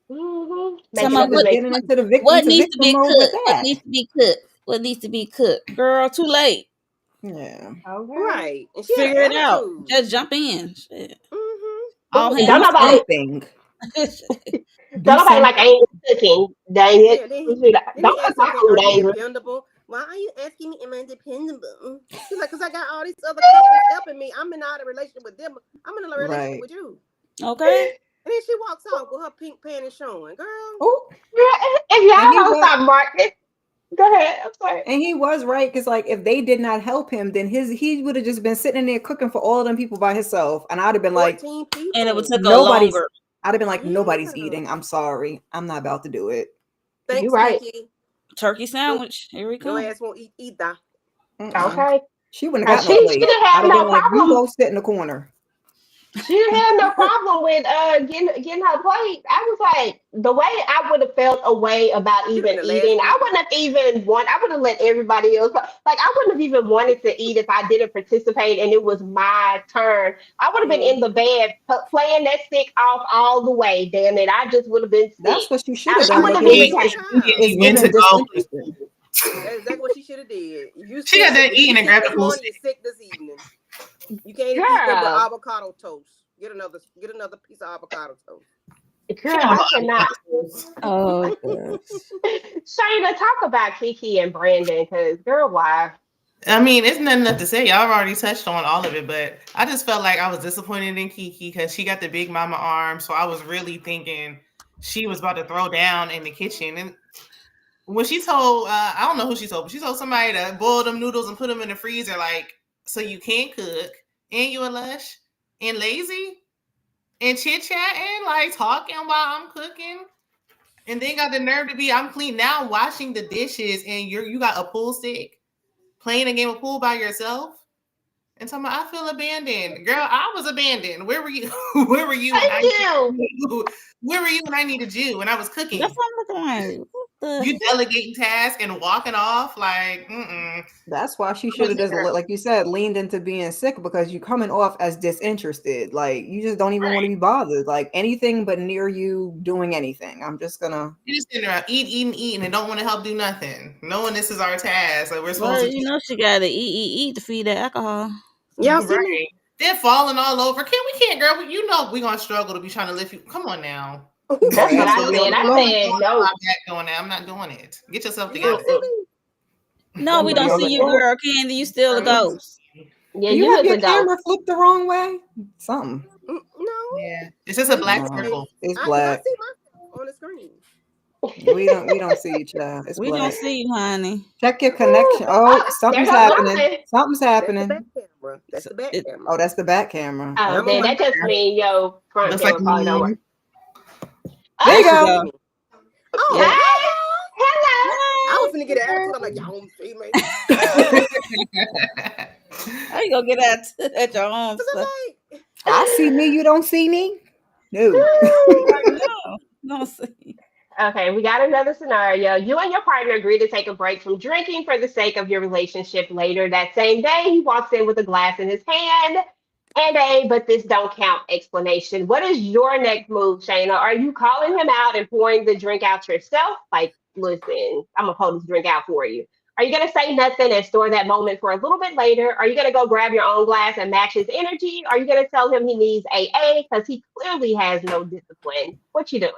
Mm-hmm. And Making she up the was mix. getting into the victim What to needs to victim be mode with cooked? What that. needs to be cooked? What needs to be cooked? Girl, too late. Yeah. Okay. Right. And she had Figure an it out. attitude. Just jump in. Shit. Mm-hmm. All Don't hands Do nobody on something. Do don't nobody like something. angry cooking. Dang it. Yeah, then he Don't asked cook her, my okay, food are you angry. dependable? Why are you asking me, am I dependable? She's like, because I got all these other couples helping me. I'm in a relationship with them. I'm in a relationship Right. with you. Okay. And then she walks off with her pink panties showing. Girl, Oh, If and y'all he don't was stop marketing, go ahead. I'm sorry. and he was right, because like if they did not help him, then he would have just been sitting there cooking for all of them people by himself. And I'd have been like, 14 And it would people. take a nobody's longer. nobody's Yeah. eating. I'm sorry. I'm not about to do it. You Thanks, right. Kiki. Turkey sandwich. Here we Your come. ass won't eat either. Mm-mm. Okay. She wouldn't Now have got no she plate. didn't I'd have have no been like, you problem. go sit in the corner. She didn't have no problem with getting her plate. I was like, the way I would have felt a way about She'd have even been the last eating, one I to eat. wouldn't have even I would have let everybody else like I wouldn't have even wanted to eat if I didn't participate and it was my turn. I would have been in the Mm-hmm. bed playing that stick off all the way. Damn it. I just would have been sick. That's what you should I, have I done, wouldn't have because even Yeah, came. Yeah. it's you went giving to go. disinterested. That's exactly what she should have did. You She got sick. done If you eating and sick grabbed the this pool morning, you're stick. sick this evening. You can't eat nothing but Girl, avocado toast. Get another piece of avocado toast. She girl, got I her cannot. avocado toast. Oh gosh. Shayna, talk about Kiki and Brandon, because girl, why? I mean, it's nothing left to say. Y'all have already touched on all of it, but I just felt like I was disappointed in Kiki because she got the big mama arm. So I was really thinking she was about to throw down in the kitchen. And when she told, I don't know who she told, but she told somebody to boil them noodles and put them in the freezer, like, so you can't cook and you're lush and lazy and chit chatting, like talking while I'm cooking. And then got the nerve to be, I'm clean now, I'm washing the dishes, and you got a pool stick playing a game of pool by yourself. And talking about, I feel abandoned. Girl, I was abandoned. Where were you? Where were you when I Thank you. needed you? Where were you when I needed you? When I was cooking. That's what I'm looking like. What the You delegating tasks and walking off like, That's why she should have just, like you said, leaned into being sick, because you're coming off as disinterested. Like, you just don't even want to be bothered. Like, anything but near you doing anything. I'm just gonna. You just sitting around eating, and don't want to help do nothing. Knowing this is our task. Like, we're supposed well, to. you know, she got to eat to feed that alcohol. Y'all see me? Right. They're falling all over. We can't, girl. You know we're gonna struggle to be trying to lift you. Come on now. That's what I said. I said no. I'm not doing that. I'm not doing it. Get yourself together. No, we don't see you, girl. Candy, you still a ghost. Yeah, You you have is your a ghost. camera flipped the wrong way? Something. No. Yeah. It's just a black No. circle. It's I black. see myself on the screen. We don't see each other. It's We black. don't see you, honey. Check your connection. Oh, something's There goes happening. something. Something's That's the happening. back camera. That's the back camera. Oh, that's the back camera. Oh, I'm then on that just there. means your front Looks camera like probably don't work. There you There go. you go. Oh, Yeah. Hello. I was finna get an attitude. I'm like, y'all don't see me. How you gonna get that at your own Cause I'm stuff? like, I see me, you don't see me? No. No, see. Okay, we got another scenario. You and your partner agree to take a break from drinking for the sake of your relationship. Later that same day, he walks in with a glass in his hand and a "but this don't count" explanation. What is your next move, Shayna? Are you calling him out and pouring the drink out yourself? Like, listen, I'm gonna pour this drink out for you. Are you gonna say nothing and store that moment for a little bit later? Are you gonna go grab your own glass and match his energy? Are you gonna tell him he needs AA because he clearly has no discipline? What you doing?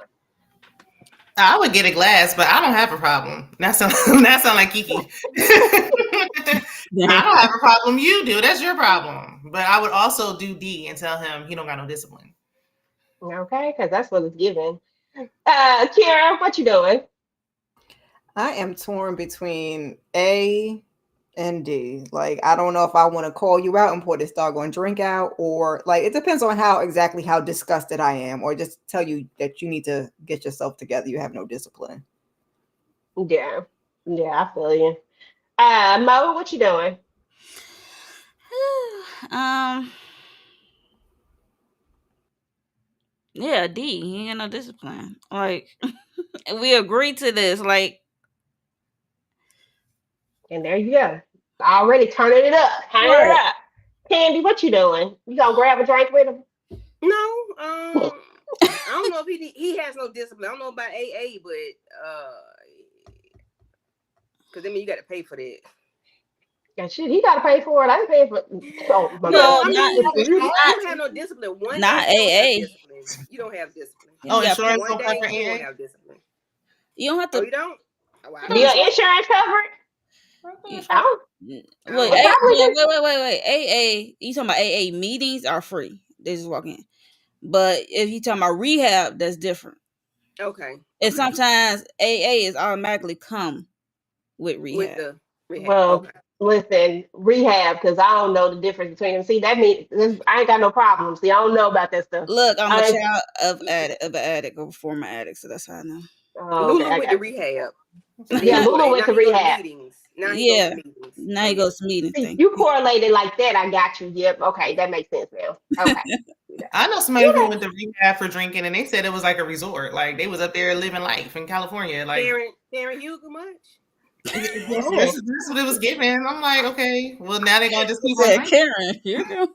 I would get a glass, but I don't have a problem. That sound like Kiki. I don't have a problem. You do. That's your problem. But I would also do D and tell him he don't got no discipline. Okay, because that's what it's given. Kira, what you doing? I am torn between A and D. Like, I don't know if I want to call you out and pour this doggone drink out, or like, it depends on exactly how disgusted I am, or just tell you that you need to get yourself together. You have no discipline. Yeah, I feel you. Mo, what you doing? Yeah, D. He ain't got no discipline. Like, we agreed to this. Like, And there you go. Already turning it up. Turning it Right. up. Candy, what you doing? You gonna grab a drink with him? no, I don't know if he has no discipline. I don't know about AA, but because I mean you got to pay for that. Yeah, shit, he gotta pay for it. I ain't paying for. Oh, my No, God. I mean, not- you don't have no discipline. One Not day you don't have AA. discipline. You don't have discipline. Oh, Yeah, insurance One don't day cover you don't AA? have discipline. you don't have Oh, to. you don't? Oh, wow. Do your insurance cover it? I don't. Look, It probably wait. AA. You talking about AA meetings are free? They just walk in. But if you talking about rehab, that's different. Okay. And sometimes AA is automatically come with rehab. With the rehab. Well, Okay. listen, rehab, because I don't know the difference between them. See, that means I ain't got no problems. See, I don't know about that stuff. Look, I'm a I- child of an addict, or former addict, so that's how I know. Oh, Lulu okay, went to rehab. Yeah, Lulu went to rehab. Now he Yeah. goes to meetings. Now he goes to meetings. See, Thing. you correlated like that. I got you. Yep. Okay, that makes sense now. Okay. I know somebody who went to rehab for drinking, and they said it was like a resort. Like, they was up there living life in California. Like, Karen Hugo much? that's what it was giving. I'm like, okay, well, now they're gonna just keep on Said, drinking. Karen, you're doing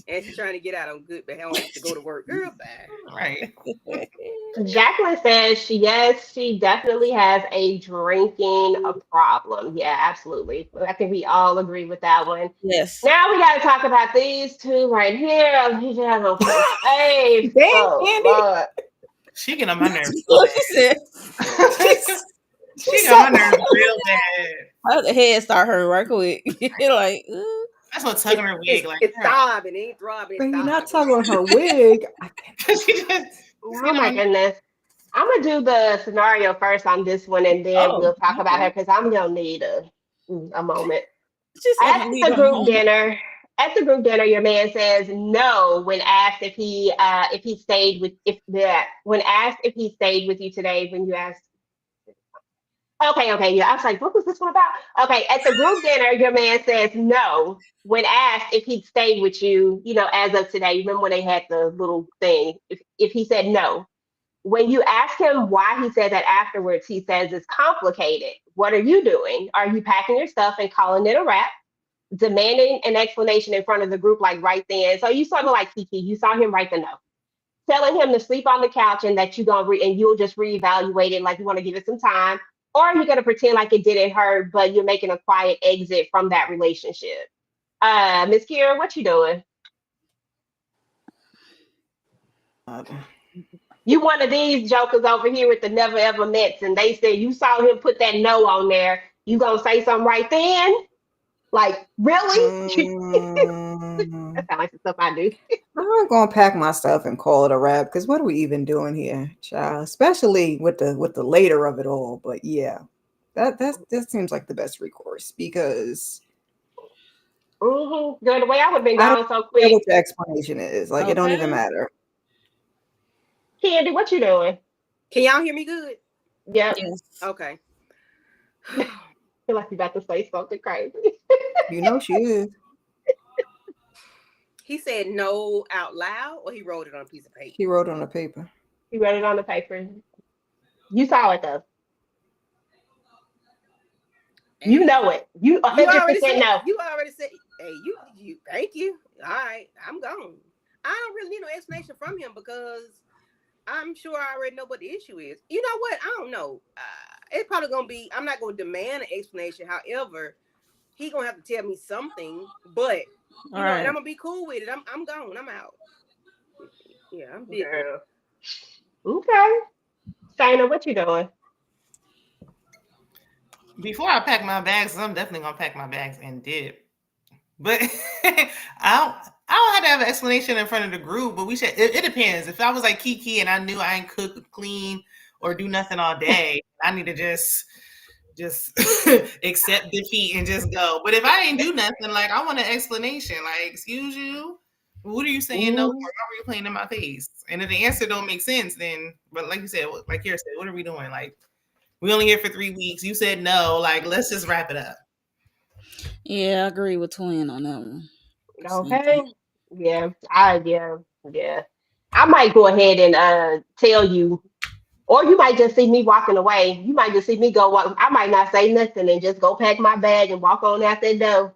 And she's trying to get out on good behavior to go to work. Girl, bye. Right. Jacqueline says she definitely has a drinking problem. Yeah, absolutely. I think we all agree with that one. Yes. Now we got to talk about these two right here. Hey, Damn, oh, Candy. Lord. She get on my nerves. Look, she said, She got on my nerves real bad. her head start hurting right quick. Like, ooh. That's what tugging her wig. Like, It's throbbing. It ain't throbbing. But It's you're not throbbing. talking her wig. she just, Oh my goodness. I'm gonna do the scenario first on this one, and then Oh, we'll talk about okay. her because I'm gonna need a moment. She said, At leave the her group home. dinner, At the group dinner, your man says no when asked if he stayed with if the when asked if he stayed with you today. When you asked, okay, yeah, I was like, what was this one about? Okay, at the group dinner, your man says no when asked if he'd stayed with you. As of today. Remember when they had the little thing? If he said no, when you ask him why he said that afterwards, he says it's complicated. What are you doing? Are you packing your stuff and calling it a wrap? Demanding an explanation in front of the group, like right then. So you sort of like Kiki, you saw him write the note, telling him to sleep on the couch and that and you'll just reevaluate it, like you want to give it some time, or you're gonna pretend like it didn't hurt, but you're making a quiet exit from that relationship. Miss Kira, what you doing? You one of these jokers over here with the never ever mets, and they said you saw him put that no on there. You gonna say something right then? Like, really? That sounds like the stuff I do. I'm gonna pack my stuff and call it a wrap because what are we even doing here, child? Especially with the later of it all. But yeah, that seems like the best recourse because Girl, the way I would have been I don't gone so know quick. what the explanation is. Like it don't even Okay. matter. Candy, what you doing? Can y'all hear me good? Yep. Yes. Okay. Feel like you about to say something crazy. You know she is. He said no out loud, or he wrote it on a piece of paper? She wrote on the paper. He wrote it on the paper. You saw it though. You know it. You 100% know. You already said. Hey, you. Thank you. All right, I'm gone. I don't really need no explanation from him because I'm sure I already know what the issue is. You know what? I don't know. It's probably gonna be. I'm not gonna demand an explanation. However, he gonna have to tell me something. But you know, and I'm gonna be cool with it. I'm gone. I'm out. Yeah, I'm big. Girl. Okay. Shayna, what you doing? Before I pack my bags, I'm definitely gonna pack my bags and dip. But I don't have to have an explanation in front of the group. But we should. It depends. If I was like Kiki and I knew I ain't cook, clean, or do nothing all day, I need to just accept defeat and just go. But if I ain't do nothing, like I want an explanation. Like, excuse you, what are you saying no for? Why are you playing in my face? And if the answer don't make sense, then but like you said, like Kira said, what are we doing? Like, we only here for 3 weeks. You said no. Like, let's just wrap it up. Yeah, I agree with Twin on that one. Okay. Yeah. Yeah. I might go ahead and tell you, or you might just see me walking away. You might just see me go walk. I might not say nothing and just go pack my bag and walk on out that door.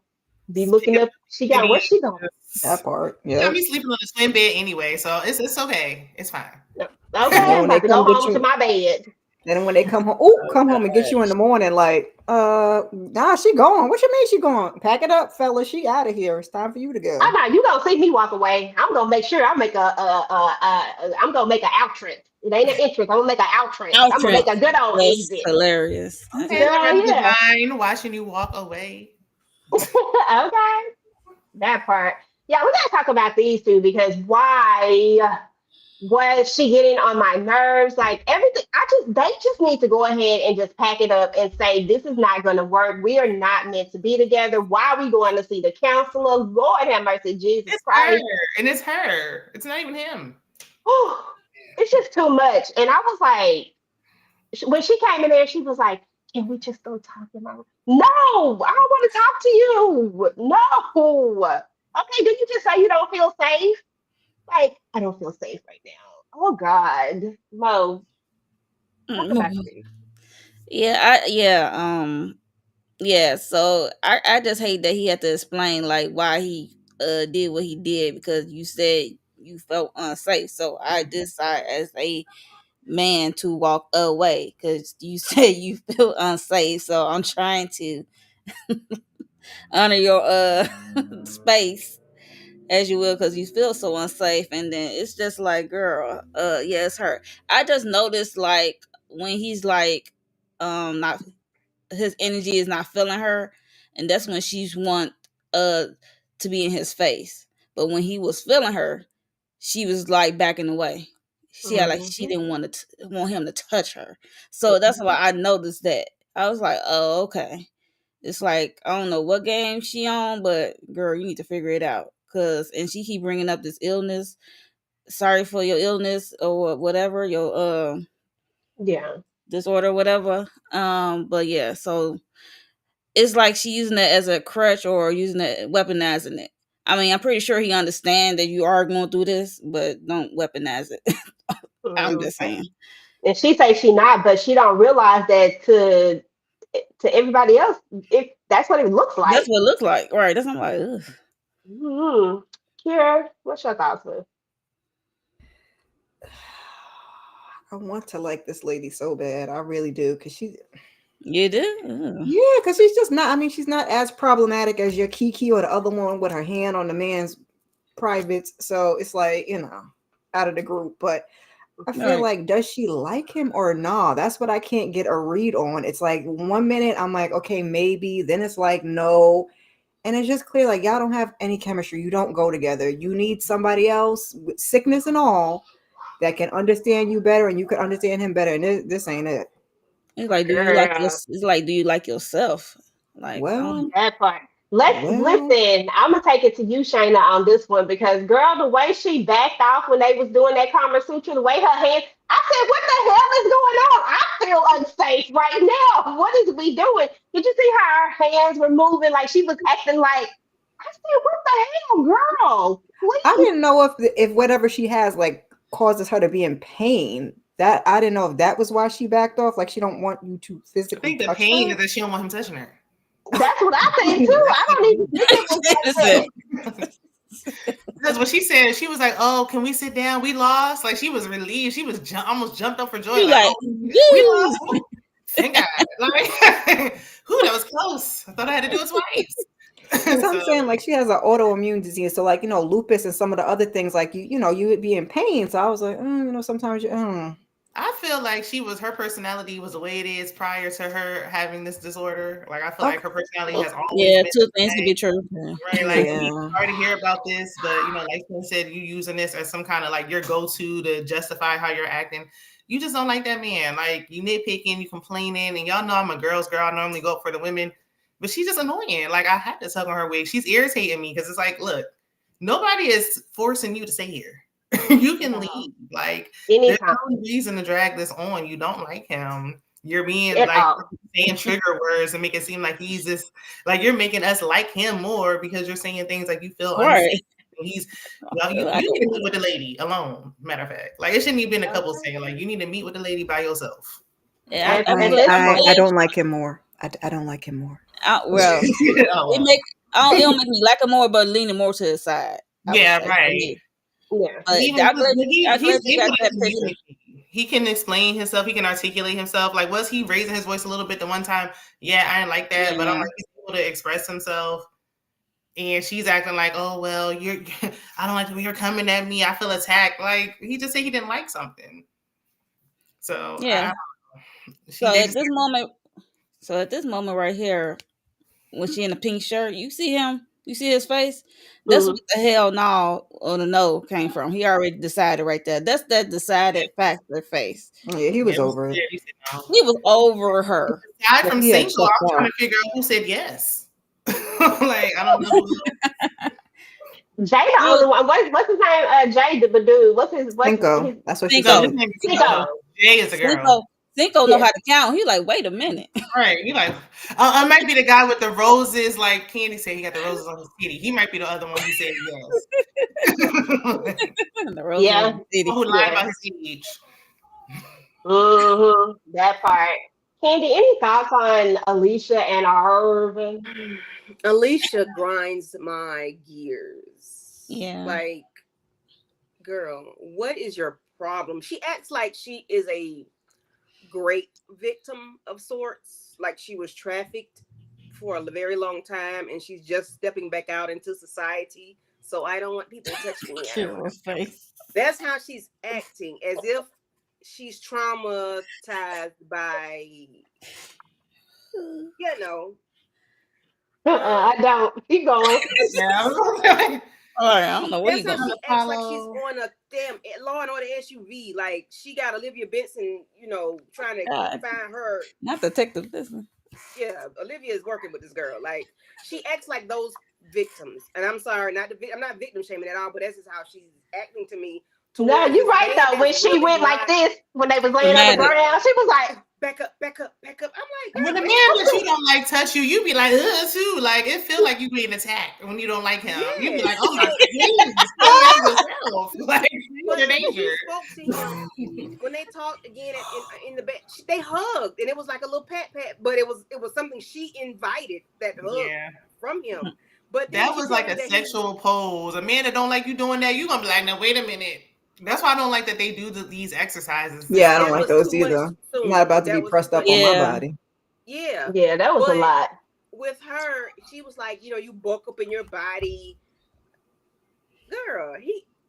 Be looking up. Where's she going? That part. Yeah. Yeah. I'm sleeping on the swim bed anyway, so it's okay. It's fine. Okay, I'm about to go home to my bed. Then when they come home, come home and get you in the morning, like, nah, she gone. What you mean she gone? Pack it up, fella. She out of here. It's time for you to go. I'm not. You gonna see me walk away? I'm gonna make sure I make I'm gonna make an outrance. It ain't an entrance. I'm gonna make an outrance. I'm gonna make a good old exit. Hilarious. Okay, I'm divine watching you walk away. Okay, that part. Yeah, we gotta talk about these two because why was she getting on my nerves? Like everything, they just need to go ahead and just pack it up and say this is not going to work. We are not meant to be together. Why are we going to see the counselor? Lord have mercy, Jesus Christ! And it's her. It's not even him. It's just too much. And I was like, when she came in there, she was like, "Can we just go talk about?" No, I don't want to talk to you. No. Okay, did you just say you don't feel safe? Like, I don't feel safe right now. Oh God, Mo. Talk about you. Yeah, so I just hate that he had to explain like why he did what he did because you said you felt unsafe. So I decided as a man to walk away because you said you feel unsafe. So I'm trying to honor your space as you will because you feel so unsafe, and then it's just like, girl, yeah, it's her. I just noticed like when he's like not, his energy is not feeling her, and that's when she's want to be in his face. But when he was feeling her, she was like backing away. She had like she didn't want him to touch her. So that's why I noticed that. I was like, oh, okay. It's like I don't know what game she on, but girl, you need to figure it out. And she keep bringing up this illness. Sorry for your illness or whatever your Yeah. disorder, whatever. But yeah, so it's like she using it as a crutch or using it, weaponizing it. I mean, I'm pretty sure he understand that you are going through this, but don't weaponize it. I'm just saying. And she say she not, but she don't realize that to everybody else, if that's what it looks like. That's what it looks like, right? That's what I'm like. Ugh. Mm-hmm. Kira, what's your thoughts with? I want to like this lady so bad. I really do. Because she. You do? Yeah, because she's just not. I mean, she's not as problematic as your Kiki or the other one with her hand on the man's privates. So it's like, out of the group. But I feel like, does she like him or nah? That's what I can't get a read on. It's like 1 minute I'm like, okay, maybe. Then it's like, no. And it's just clear, like, y'all don't have any chemistry. You don't go together. You need somebody else with sickness and all that can understand you better and you can understand him better. And this ain't it. It's like, do you like yourself? Like, well, that part. Listen. I'm gonna take it to you, Shayna, on this one because, girl, the way she backed off when they was doing that Kama Sutra, the way her hands, I said, "What the hell is going on? I feel unsafe right now. What is we doing?" Did you see how her hands were moving? Like she was acting like. I said, "What the hell, girl? Please." I didn't know if whatever she has like causes her to be in pain. That I didn't know if that was why she backed off. Like she don't want you to physically. I think the pain is that she don't want him touching her. That's what I think too. I don't even think it was that. Because when she said, she was like, "Oh, can we sit down? We lost." Like she was relieved. She was almost jumped up for joy. Like, we lost. Thank God. Like, that was close. I thought I had to do it twice. That's what I'm saying. Like she has an autoimmune disease, so like lupus and some of the other things, like you would be in pain. So I was like, sometimes I feel like her personality was the way it is prior to her having this disorder. Like I feel like her personality has always been two things can be true. Right? Like you sorry to hear about this, but like you said, you using this as some kind of like your go-to to justify how you're acting. You just don't like that man. Like you nitpicking, you complaining, and y'all know I'm a girl's girl. I normally go up for the women. But she's just annoying. Like, I had to tug on her wig. She's irritating me because it's like, look, nobody is forcing you to stay here. You can leave. Like, there's no reason to drag this on. You don't like him. You're being saying trigger words and make it seem like he's this, like you're making us like him more because you're saying things like you feel unsafe. You need to meet with the lady alone. Matter of fact, like it shouldn't even been a couple saying like you need to meet with the lady by yourself. Yeah, I don't like him more. I don't like him more. Well, it don't make me like him more, but leaning more to the side. Yeah, right. Yeah. He can explain himself. He can articulate himself. Like, was he raising his voice a little bit the one time? Yeah, I didn't like that, but I'm like, he's able to express himself. And she's acting like, oh, well, I don't like the way you're coming at me. I feel attacked. Like, he just said he didn't like something. So, yeah. So at this moment right here, when she in a pink shirt, you see him, you see his face. That's what the hell no came from. He already decided right there. That's that decided factor face. Yeah, he was over it. He was over her. Aside from single, I was trying to figure out who said yes. Like I don't know. Jay the only one. What's his name? Jay the Badu. What's his? Cinco. That's what she said. Cinco. Jay is a girl. Cinco know how to count. He like, wait a minute. Right. He like, I might be the guy with the roses. Like Candy said, he got the roses on his titty. He might be the other one who said yes. The roses on his titty. Who lied about his age. That part. Candy, any thoughts on Alicia and Irvin? Alicia grinds my gears. Yeah. Like, girl, what is your problem? She acts like she is a great victim of sorts, like she was trafficked for a very long time and she's just stepping back out into society. So I don't want people touching me. That's how she's acting, as if she's traumatized by, I don't. Keep going. I don't know what he's going to acts like she's on a damn Law and Order SUV. Like she got Olivia Benson, trying to find her. Not Detective Benson. Yeah, Olivia is working with this girl. Like she acts like those victims, and I'm sorry, I'm not victim shaming at all, but that's just how she's acting to me. No, Towards you're this right man though. When that's she really went like not. this, when they was laying on the Dramatic. ground, she was like, Back up, back up, back up. I'm like, When girl, a man man, that you don't like touch you, you be like, ugh, too. Like, it feel like you being attacked when you don't like him. You be yes. like, oh my, So, please, stay as yourself. Like, you're but in when danger. she spoke to him, when they talked again in the bed, they hugged, and it was like a little pat, but it was something she invited, that hug Yeah. from him. But then That she was tell like me a that sexual pose. A man that don't like you doing that, you gonna be like, now wait a minute. That's why I don't like that they do these exercises. Yeah, I don't that like was those too much either. I'm soon. not about to That be was pressed too up much. on my Yeah. body. Yeah, yeah, that was a but lot. with her, she was like, you bulk up in your body, girl.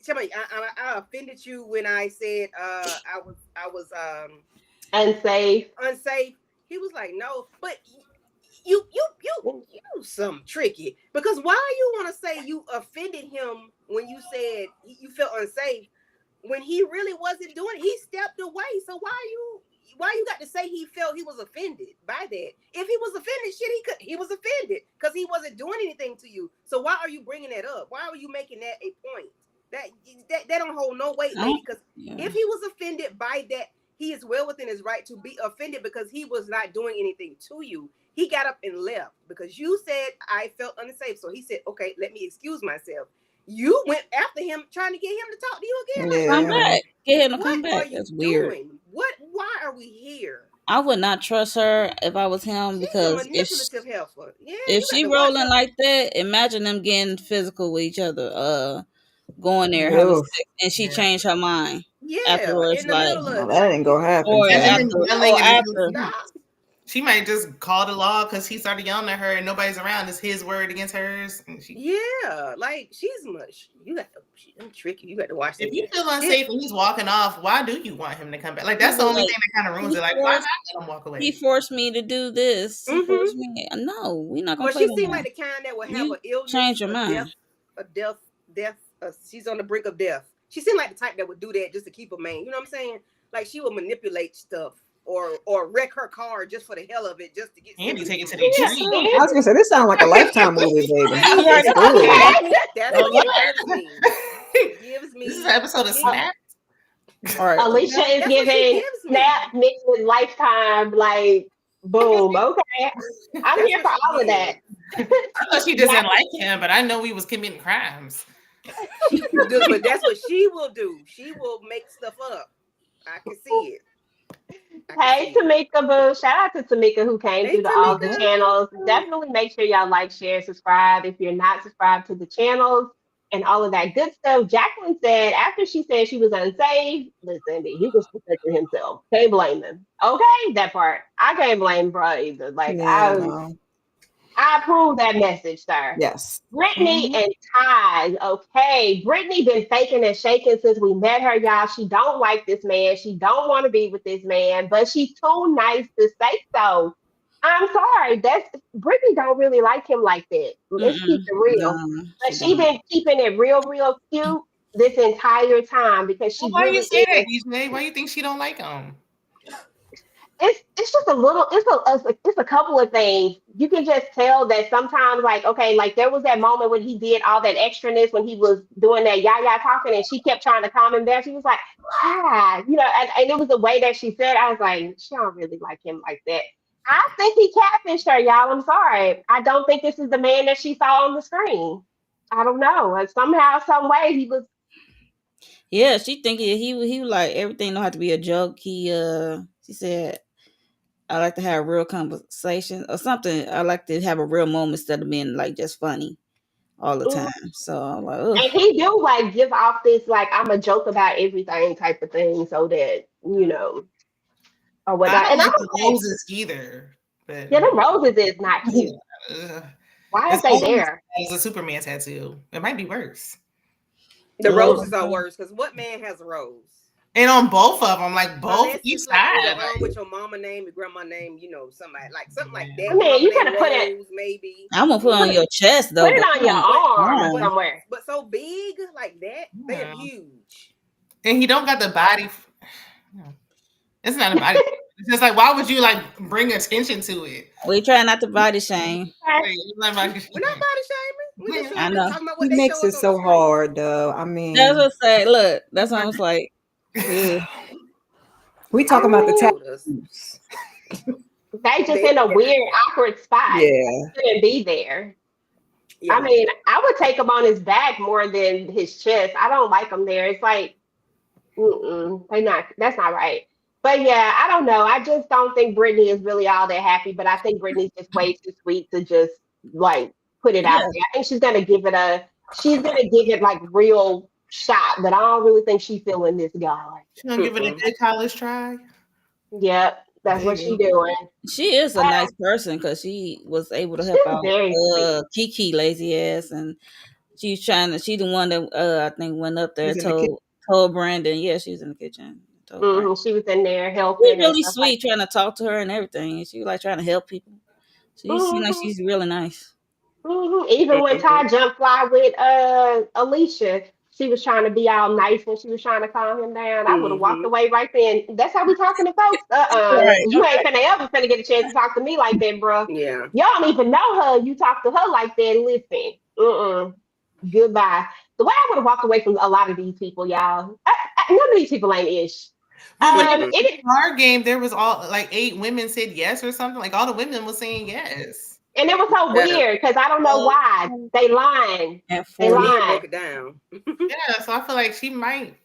Somebody, I offended you when I said I was Unsafe. unsafe. He was like, no, but you some tricky, because why you want to say you offended him when you said you felt unsafe when he really wasn't doing it? He stepped away. So why you got to say he felt he was offended by that? If he was offended, shit, he was offended because he wasn't doing anything to you. So why are you bringing that up? Why are you making that a point? That don't hold no weight, lady. Because if he was offended by that, he is well within his right to be offended because he was not doing anything to you. He got up and left because you said I felt unsafe. So he said, okay, let me excuse myself. You went after him trying to get him to talk to you again. Like, Come Yeah. back. Get him to what come are back. you That's weird. doing? Why are we here? I would not trust her if I was him, She's a because manipulative heifer. Yeah, if you got she to watch rolling her. like that, imagine them getting physical with each other, going there having Oof. sex, and she Yeah. changed her mind Yeah, afterwards, in the like, middle No, of it, that like ain't gonna happen. or Imagine Tam. him after, yelling or and it after. stop. she might just call the law because he started yelling at her and nobody's around. It's his word against hers. And Yeah, like she's much. She's tricky. You got to watch if that. you feel unsafe and he's walking off, why do you want him to come back? Like, that's the only thing that kind of ruins it. Like, why not let him walk away? He forced me to do this. He forced me. No, we're not gonna Well, play she no seemed more. like the kind that would have You an illness, change your mind. a death. She's on the brink of death. She seemed like the type that would do that just to keep a man. You know what I'm saying? Like she would manipulate stuff or wreck her car just for the hell of it, just to get. Andy take it to the Yeah, extreme. and I was gonna say this sounds like a Lifetime movie, baby. I'm right It's about good. that. That's Oh, what yeah. it gives me. It gives me. This is an episode of Snap. All right. Alicia is That's what she giving gives me. Snap mixed with Lifetime, like boom. Okay, I'm That's here what for she all of that. gives. I thought she doesn't like him, but I know he was committing crimes. But that's what she will do. She will make stuff up. I can see it. Hey, Tamika Boo. Shout out to Tamika who came Hey, through all the Tamika. channels. Definitely make sure y'all like, share, subscribe if you're not subscribed to the channels and all of that good stuff. Jacqueline said after she said she was unsafe, listen, he was protecting himself. Can't blame him. Okay, that part. I can't blame bro either. Like Yeah, no. I approve that message, sir. Yes. Brittany and Ty. Okay. Brittany been faking and shaking since we met her, y'all. She don't like this man. She don't want to be with this man, but she's too nice to say so. I'm sorry. That's Brittany don't really like him like that. Let's keep it real. No, But she she don't. been keeping it real cute this entire time because Well, she why really you say is. that, DJ? Why you think she don't like him? It's just a little it's a couple of things you can just tell that sometimes, like, okay, like there was that moment when he did all that extraness when he was doing that yaya talking and she kept trying to calm him down. She was like, and it was the way that she said. I was like, she don't really like him like that. I think he catfished her, y'all. I'm sorry. I don't think this is the man that she saw on the screen. I don't know. Somehow, some way he was. Yeah, she think he was like everything don't have to be a joke. She said, I like to have real conversation or something. I like to have a real moment instead of being like just funny all the time. So I'm like, ugh. And he do like give off this like I'm a joke about everything type of thing, so that or I whatnot. don't And I'm like the okay. roses either. But Yeah, the roses is not cute. Why is it's they almost there? as a Superman tattoo. It might be worse. The Oh, roses are worse because what man has a rose? And on both of them, like both Unless each it's like side. either on with your mama name, your grandma name, somebody like something like that. I mean, you Mama could name have put it Rose, maybe. I'm gonna put it on your chest though. put it but on your arm arm. somewhere. But so big like that, they're Yeah. huge. And he don't got the body. It's not a body. It's just like, why would you like bring attention to it? We try not to body shame. Like, it's not about- We're not body shaming. We just I showing, know. talking about He what they makes show it us on the so screen. hard, though. I mean, That's what I say. Look, that's why I was like, ugh. we talking about the Showed us. tattoos. They just in a weird, awkward spot. Yeah. Shouldn't be there. Yeah. I mean, I would take him on his back more than his chest. I don't like him there. It's like, that's not right. But yeah, I don't know. I just don't think Brittany is really all that happy. But I think Brittany's just way too sweet to just like put it out Yeah. there. I think she's gonna give it like real shot. But I don't really think she's feeling this guy. She gonna give it a good college try. Yep, that's what she's doing. She is a nice person because she was able to help She's out very sweet. Kiki lazy ass, and she's trying to. She the one that I think went up there She's in the told Brandon. Yeah, she's in the kitchen. Told Brandon. She was in there She's helping. and really stuff sweet, trying to talk to her and everything. She was like trying to help people. She seems like she's really nice. Even when Ty jumped fly with Alicia, she was trying to be all nice when she was trying to calm him down. I would have walked away right then. That's how we talking to folks. Right. You ain't finna get a chance to talk to me like that, bro. Yeah. Y'all don't even know her. You talk to her like that. Listen, goodbye. The way I would have walked away from a lot of these people, y'all. None of these people ain't ish. In our game, there was all like 8 women said yes or something. Like all the women was saying yes. And it was so weird because I don't know why they lying. They lying. Broke it down. Yeah, so I feel like she might.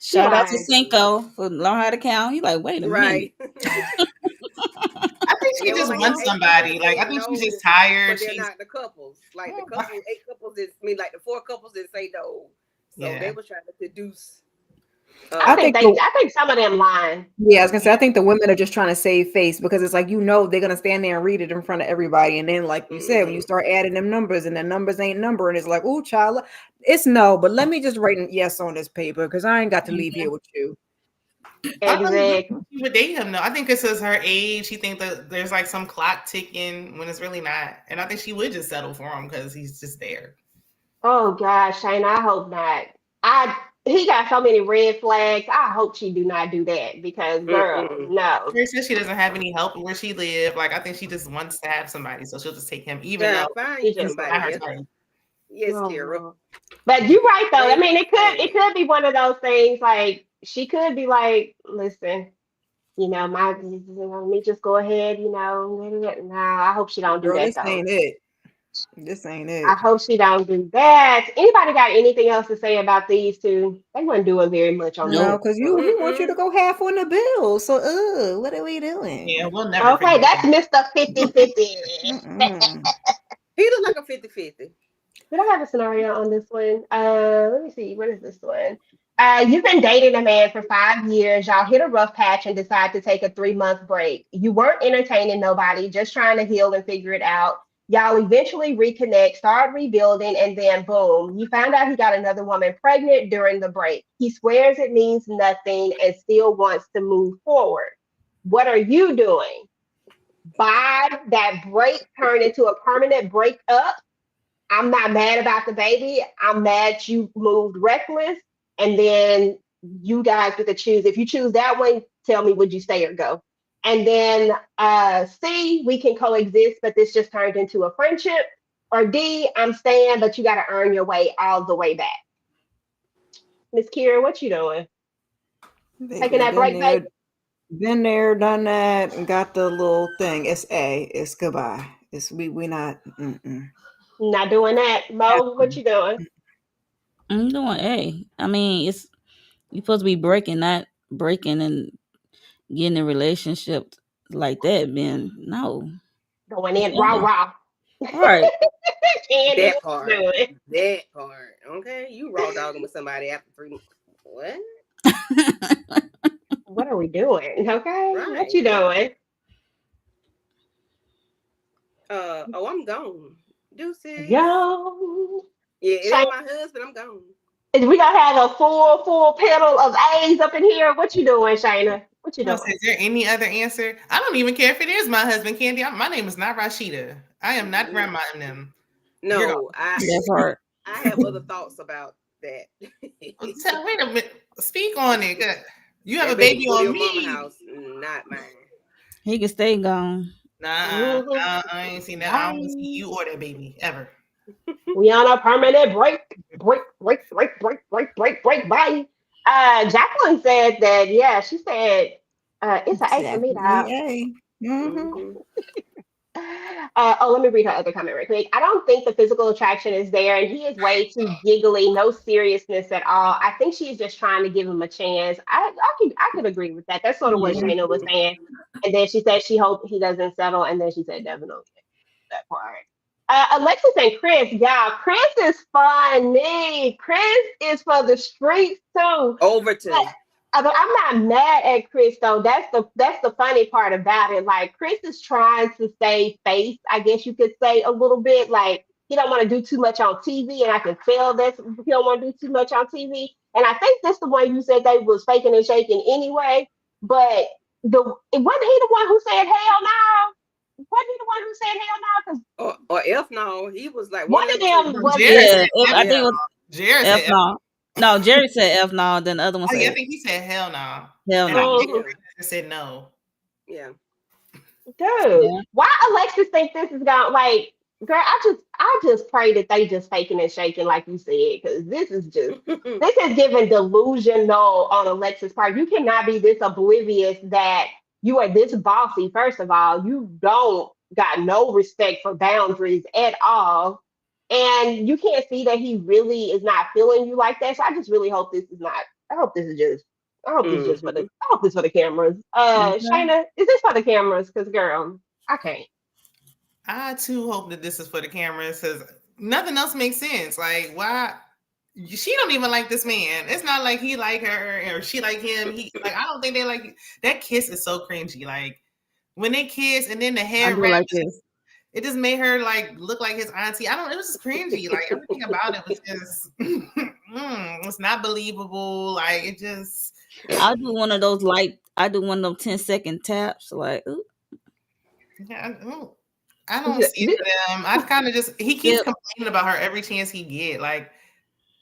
Shout out to Cinco for learn how to count. He like, wait a minute. I think she just wants somebody. Like I think she's just tired. But they're not the couples. Like the couple, 8 couples is like the 4 couples that say no. So they were trying to deduce. I think some of them lying. Yeah, I was gonna say I think the women are just trying to save face because it's like they're gonna stand there and read it in front of everybody, and then like you said, when you start adding them numbers and the numbers ain't number, and it's like, oh, child, it's no. But let me just write an yes on this paper because I ain't got to leave here with you. Exactly. She would date him though. I think this is her age. She think that there's like some clock ticking when it's really not, and I think she would just settle for him because he's just there. Oh gosh, Shane, I hope not. He got so many red flags. I hope she do not do that because girl, no. She says she doesn't have any help where she live. Like I think she just wants to have somebody, so she'll just take him, even though it's not her time. Yes, Kira. But you're right though. I mean, it could be one of those things. Like she could be like, listen, let me just go ahead. No, I hope she don't do that. This ain't it. This ain't it. I hope she don't do that. Anybody got anything else to say about these two? They weren't doing very much on no, because we want you to go half on the bill. So, what are we doing? Yeah, we'll never. Okay, that's Mr. 50-50. He looks like a 50-50. Did I have a scenario on this one? Let me see. What is this one? You've been dating a man for 5 years. Y'all hit a rough patch and decide to take a 3-month break. You weren't entertaining nobody, just trying to heal and figure it out. Y'all eventually reconnect, start rebuilding, and then boom, you found out he got another woman pregnant during the break. He swears it means nothing and still wants to move forward. What are you doing? By that break turn into a permanent breakup? I'm not mad about the baby. I'm mad you moved reckless. And then you guys get to choose. If you choose that one, tell me, would you stay or go? And then C, we can coexist, but this just turned into a friendship. Or D, I'm staying, but you got to earn your way all the way back. Miss Kira, what you doing? Taking that break, babe? Been there, done that, and got the little thing. It's A. It's goodbye. It's we not. Not doing that. Mo, what you doing? I'm doing A. I mean, you're supposed to be breaking, not breaking and getting in a relationship like that, man. No. Going in raw. Right. That part. Okay. You raw dogging with somebody after 3 months. What? What are we doing? Okay. Right. What you doing? I'm gone. Deuces. Yo. Yeah, it ain't my husband. I'm gone. We gonna have a full panel of A's up in here. What you doing, Shayna? What you doing? Is there any other answer? I don't even care if it is my husband, Candy. My name is not Rashida. I am not grandma in them. No, I have other thoughts about that. Wait a minute. Speak on it. You have That a baby go to on your mama me. house, not mine. He can stay gone. Nah, Mhm. I ain't seen that. I don't want to see Bye. you or that baby ever. We on a permanent break. Break. Bye. Jacqueline said that, yeah, she said it's an A for me, Definitely. dog. Yay. Mm-hmm. Mm-hmm. Let me read her other comment real quick. I don't think the physical attraction is there, and he is way too giggly, no seriousness at all. I think she's just trying to give him a chance. I could agree with that. That's sort of what Yeah. Shayna was saying. And then she said she hoped he doesn't settle, and then she said definitely that part. Alexis and Chris, y'all. Chris is funny. Chris is for the streets too. But Overton. but I'm not mad at Chris though. That's the funny part about it. Like Chris is trying to save face, I guess you could say a little bit. Like he don't want to do too much on TV, and I can tell that he don't want to do too much on TV. And I think that's the one you said they was faking and shaking anyway. But it wasn't he the one who said hell no? Wasn't he the one who said hell no? Because Or if no, he was like one one of of them two. them was Jared Yeah. said I F think it Yeah. was Jared F said F. no. No, Jerry said F no. Then the other one Oh, yeah, I said think he said hell no. hell And no. I think Mhm. Chris said no. Yeah. Dude, Yeah. why Alexis think this is going like girl, I just pray that they just faking and shaking like you said, because this is giving delusional on Alexis part. You cannot be this oblivious that you are this bossy. First of all, you don't got no respect for boundaries at all. And you can't see that he really is not feeling you like that. So I just really hope this is not. I hope this is just. I hope this is just for the. Mhm. I hope this for the cameras. Okay. Shayna, is this for the cameras? Cause girl, I can't. I too hope that this is for the cameras because nothing else makes sense. Like, why? She don't even like this man. It's not like he like her or she like him. He like I don't think they like that kiss is so cringy. Like when they kiss and then the I hair do wrap, like this. it just made her like look like his auntie. I don't. It was just cringy. Like everything about it was just it's not believable. Like it just. I'll do one of those I do one of them 10-second taps. Like, ooh, Yeah, I don't see it for them. I kind of just he keeps yep. complaining about her every chance he get. Like,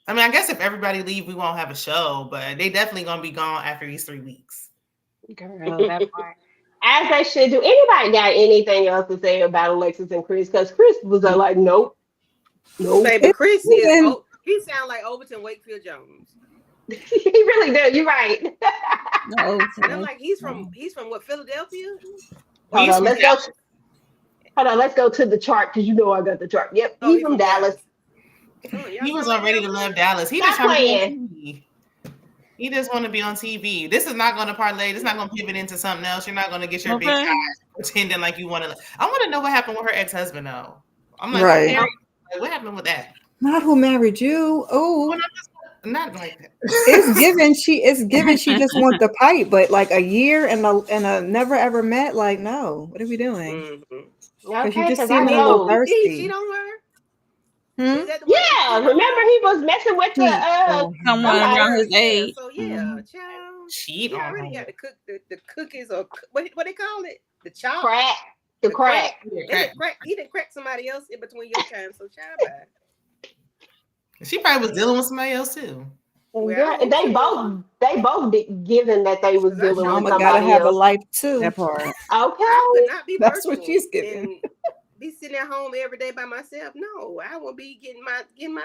I mean, I guess if everybody leave, we won't have a show, but they definitely gonna be gone after these 3 weeks. Girl, that part. As they should do. Anybody got anything else to say about Alexis and Chris? Because Chris was like, nope, nope. Baby, Chris is Even he sound like Overton Wakefield Jones. He really do. You're right. No, And I'm like, he's from what, Philadelphia? Well, Hold he's on, from let's go. Hold on, let's go to the chart because you know I got the chart. Yep, Oh, he's from Dallas. Oh, y'all He was sound on like Ready to y'all Love from- Dallas. He Stop just trying to be on playing. TV. He just want to be on TV. This is not going to parlay. This is not going to pivot into something else. You're not going to get your big okay. shot pretending like you want to. I want to know what happened with her ex-husband though. I'm like, Right. okay, like, what happened with that? not who married you. Oh, Not like that. it's given she just want the pipe, but like a year and a never ever met. Like, no, what are we doing? Mhm. Because you Okay, just because I seeming a little know. Did he thirsty. cheat on her? Hmm? Is that the one that Yeah, cheated on remember her? he was messing with the Cheat. Oh, Someone somebody. around his Yeah, age. so yeah, child. Cheat He on already her. got the cookies or what they call it? The chop. crack, the crack. He didn't crack somebody else in between your time, so child bye. She probably was dealing with somebody else too. Well, Yeah, I hope they both given that they was 'Cause I dealing sure with mama gotta somebody have a else. life too. That part. I Okay. could not be That's what virtual she's giving. and be sitting at home every day by myself. No, I will be getting my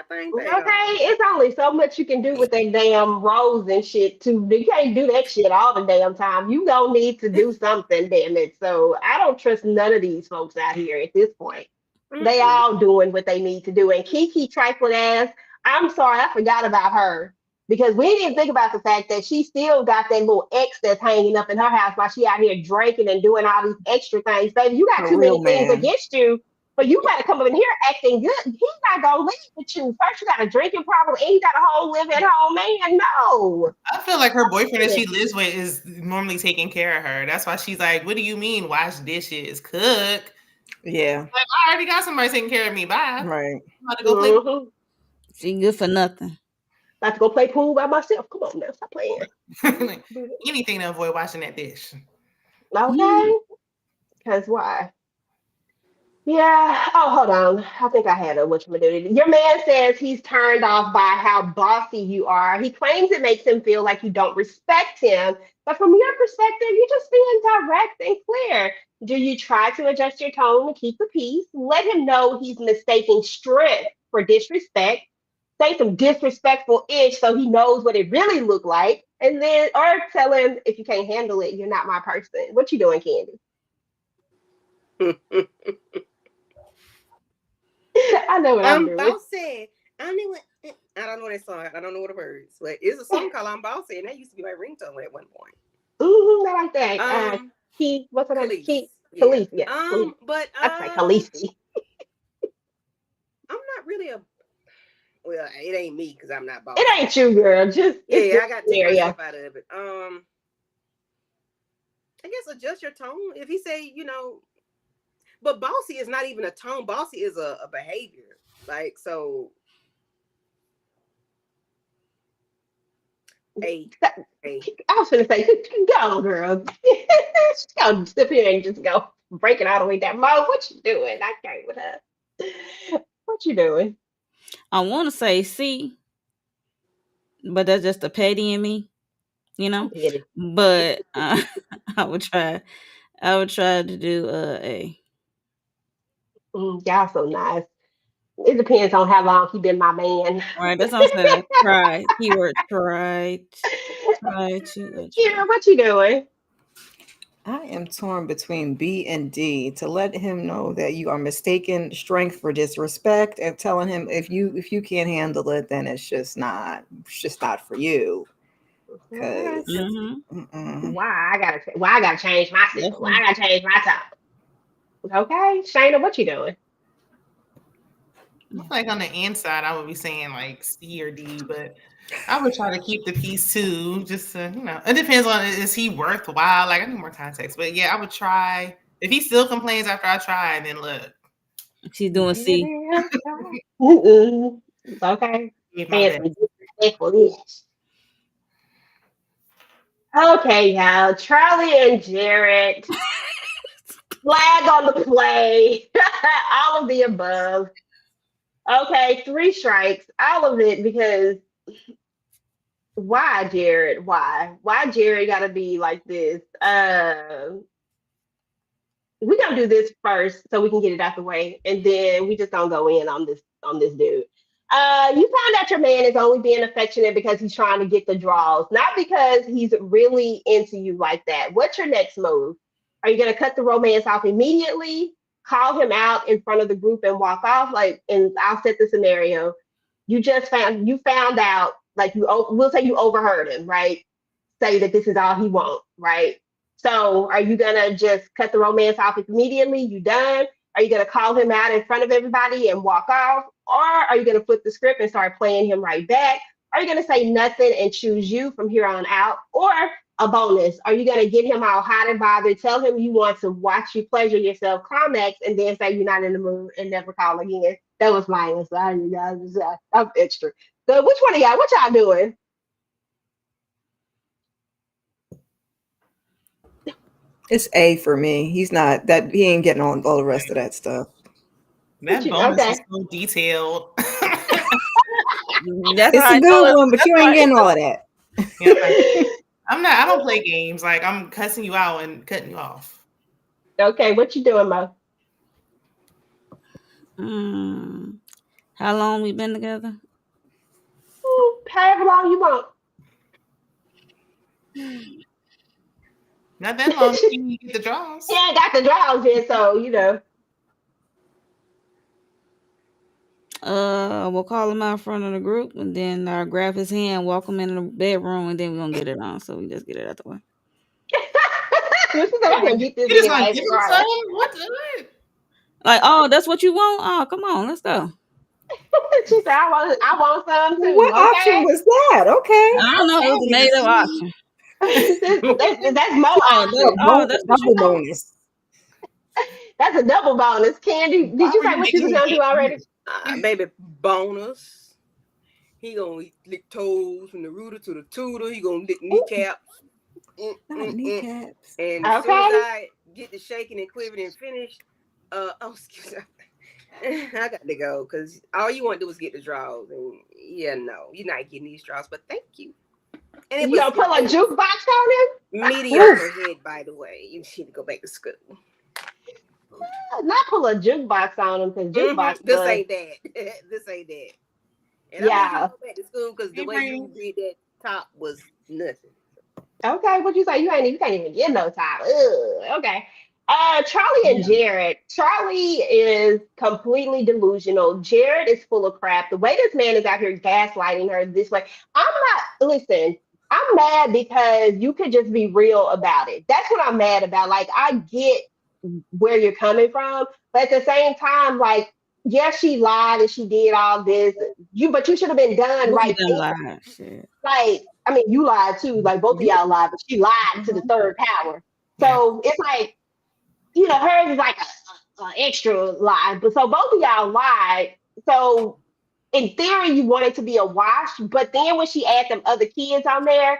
thing paid Okay, off. it's only so much you can do with that damn rose and shit too. You can't do that shit all the damn time. You gonna need to do something, damn it. So I don't trust none of these folks out here at this point. They Mm-mm. all doing what they need to do. And Kiki trifling ass, I'm sorry, I forgot about her. Because we didn't think about the fact that she still got that little ex that's hanging up in her house while she out here drinking and doing all these extra things. Baby, you got A too real many things man. against you. But you gotta come up in here acting good. He's not gonna leave with you. First, you got a drinking problem, and you got a whole live at home man. No. I feel like her boyfriend that she lives with is normally taking care of her. That's why she's like, "What do you mean, wash dishes, cook?" Yeah. Like, I already got somebody taking care of me. Bye. Right. I'm about to go play. Mhm. She good for nothing. About to go play pool by myself. Come on now, stop playing. Like, anything to avoid washing that dish. Okay. Because why? Yeah. Oh, hold on. I think I had a whatchamacallit. Your man says he's turned off by how bossy you are. He claims it makes him feel like you don't respect him. But from your perspective, you're just being direct and clear. Do you try to adjust your tone to keep the peace? Let him know he's mistaking strength for disrespect. Say some disrespectful ish so he knows what it really looked like. And then, or tell him if you can't handle it, you're not my person. What you doing, Candy? I know what I'm I'm doing. bossy. I knew it. I don't know that song. I don't know what the words, but it's a song called "I'm Bossy," and that used to be my ringtone at one point. I like that. Um, Key, what's her name? Key, Khalees, yeah. Khaleesi, yeah, Khaleesi. But That's like Khaleesi. I'm not really a. Well, it ain't me because I'm not It bossy. ain't you, girl. Just it's Yeah, this I gotta take scenario. myself out of it. I guess adjust your tone. If he say, but bossy is not even a tone. Bossy is a behavior. Like so, a a. I was gonna say, go, girl. Just go sit here and just go breaking all the way down. Mo, what you doing? I can't with her. What you doing? I want to say C, but that's just the petty in me, you I'm know. petty. But I would try. I would try to do A. Y'all so nice. It depends on how long he been my man. All right, that's what I'm saying. Try. Keyword try. Try to Kira, adjust. what you doing? I am torn between B and D to let him know that you are mistaking strength for disrespect and telling him if you can't handle it, then it's just not for you. Alright. Because Mm-hmm. Why I gotta change my signal? That's Why I gotta change my tone? Okay, Shayna, what you doing? I feel like on the inside, I would be saying like C or D, but I would try to keep the peace too. Just to, it depends on is he worthwhile. Like I need more context, but yeah, I would try. If he still complains after I try, then look, she's doing C. Mm-mm. It's okay. give my Saying best. some disrespectful ish. Okay, y'all. Charlie and Jared. Flag on the play. All of the above. Okay, three strikes. All of it because why, Jared? Why? Why Jared gotta be like this? We gonna do this first so we can get it out the way, and then we just gonna go in on this dude. You found out your man is only being affectionate because he's trying to get the draws, not because he's really into you like that. What's your next move? Are you gonna cut the romance off immediately? Call him out in front of the group and walk off? Like, and I'll set the scenario. You found out like we'll say you overheard him, right? Say that this is all he wants, right? So are you gonna just cut the romance off immediately? You done? Are you gonna call him out in front of everybody and walk off? Or are you gonna flip the script and start playing him right back? Are you gonna say nothing and choose you from here on out? Or a bonus? Are you gonna get him all hot and bothered, tell him you want to watch you pleasure yourself, climax, and then say you're not in the mood and never call again? That was my answer. You guys, I'm extra. So which one of y'all? What y'all doing? it's A for me. He's not that he ain't getting all the rest of that stuff. What That you? bonus Okay. was so detailed. That's It's how a I know. good one, but That's you how ain't getting all of that. Yeah, like, I'm not. I don't play games. Like I'm cussing you out and cutting you off. Okay, what you doing, Mo? How long we been together? However long you want. Not that long. You get the He draws. ain't got the draws yet, so you know. We'll call him out in front of the group, and then grab his hand, walk him in the bedroom, and then we're gonna get it on. So we just get it out the way. This is Yeah, I'm like, gonna get this you just nigga gonna ass give and him cry. something? What the? Like, oh, that's what you want? Oh, come on, let's go. She said, I want some too. What option Okay. was that? Okay. I don't know. It was a Happy to made up see. option. That's more options. That's what you Double want. bonus. That's a double bonus. Candy, Why did you were say you what you making was him gonna do hate already? you? Baby bonus. He gonna lick toes from the rooter to the tutor. He gonna lick Ooh, kneecaps. not kneecaps. And as soon as Okay. I get the shaking and quivering and finished, Excuse me. I got to go because all you want to do is get the draws, and yeah, no, you're not getting these draws. But thank you. And it You don't pull a jukebox on him? mediocre head, by the way. You need to go back to school. Not pull a jukebox on him because jukebox. This ain't that. This ain't that. And I want you to go back to school because the way you did that top was nothing. Okay, what you say? You can't even get no top. Ugh, okay. Charlie and Jared. Charlie is completely delusional. Jared is full of crap. The way this man is out here gaslighting her this way. Listen, I'm mad because you could just be real about it. That's what I'm mad about. Like, I get where you're coming from, but at the same time, like, yes, she lied and she did all this. But you should have been done right then. Shit. Like, I mean, you lied too. Like, both of y'all lied, but she lied to the third power. So it's like, hers is like a extra lie. But so both of y'all lied. So in theory, you want it to be a wash. But then when she add them other kids on there,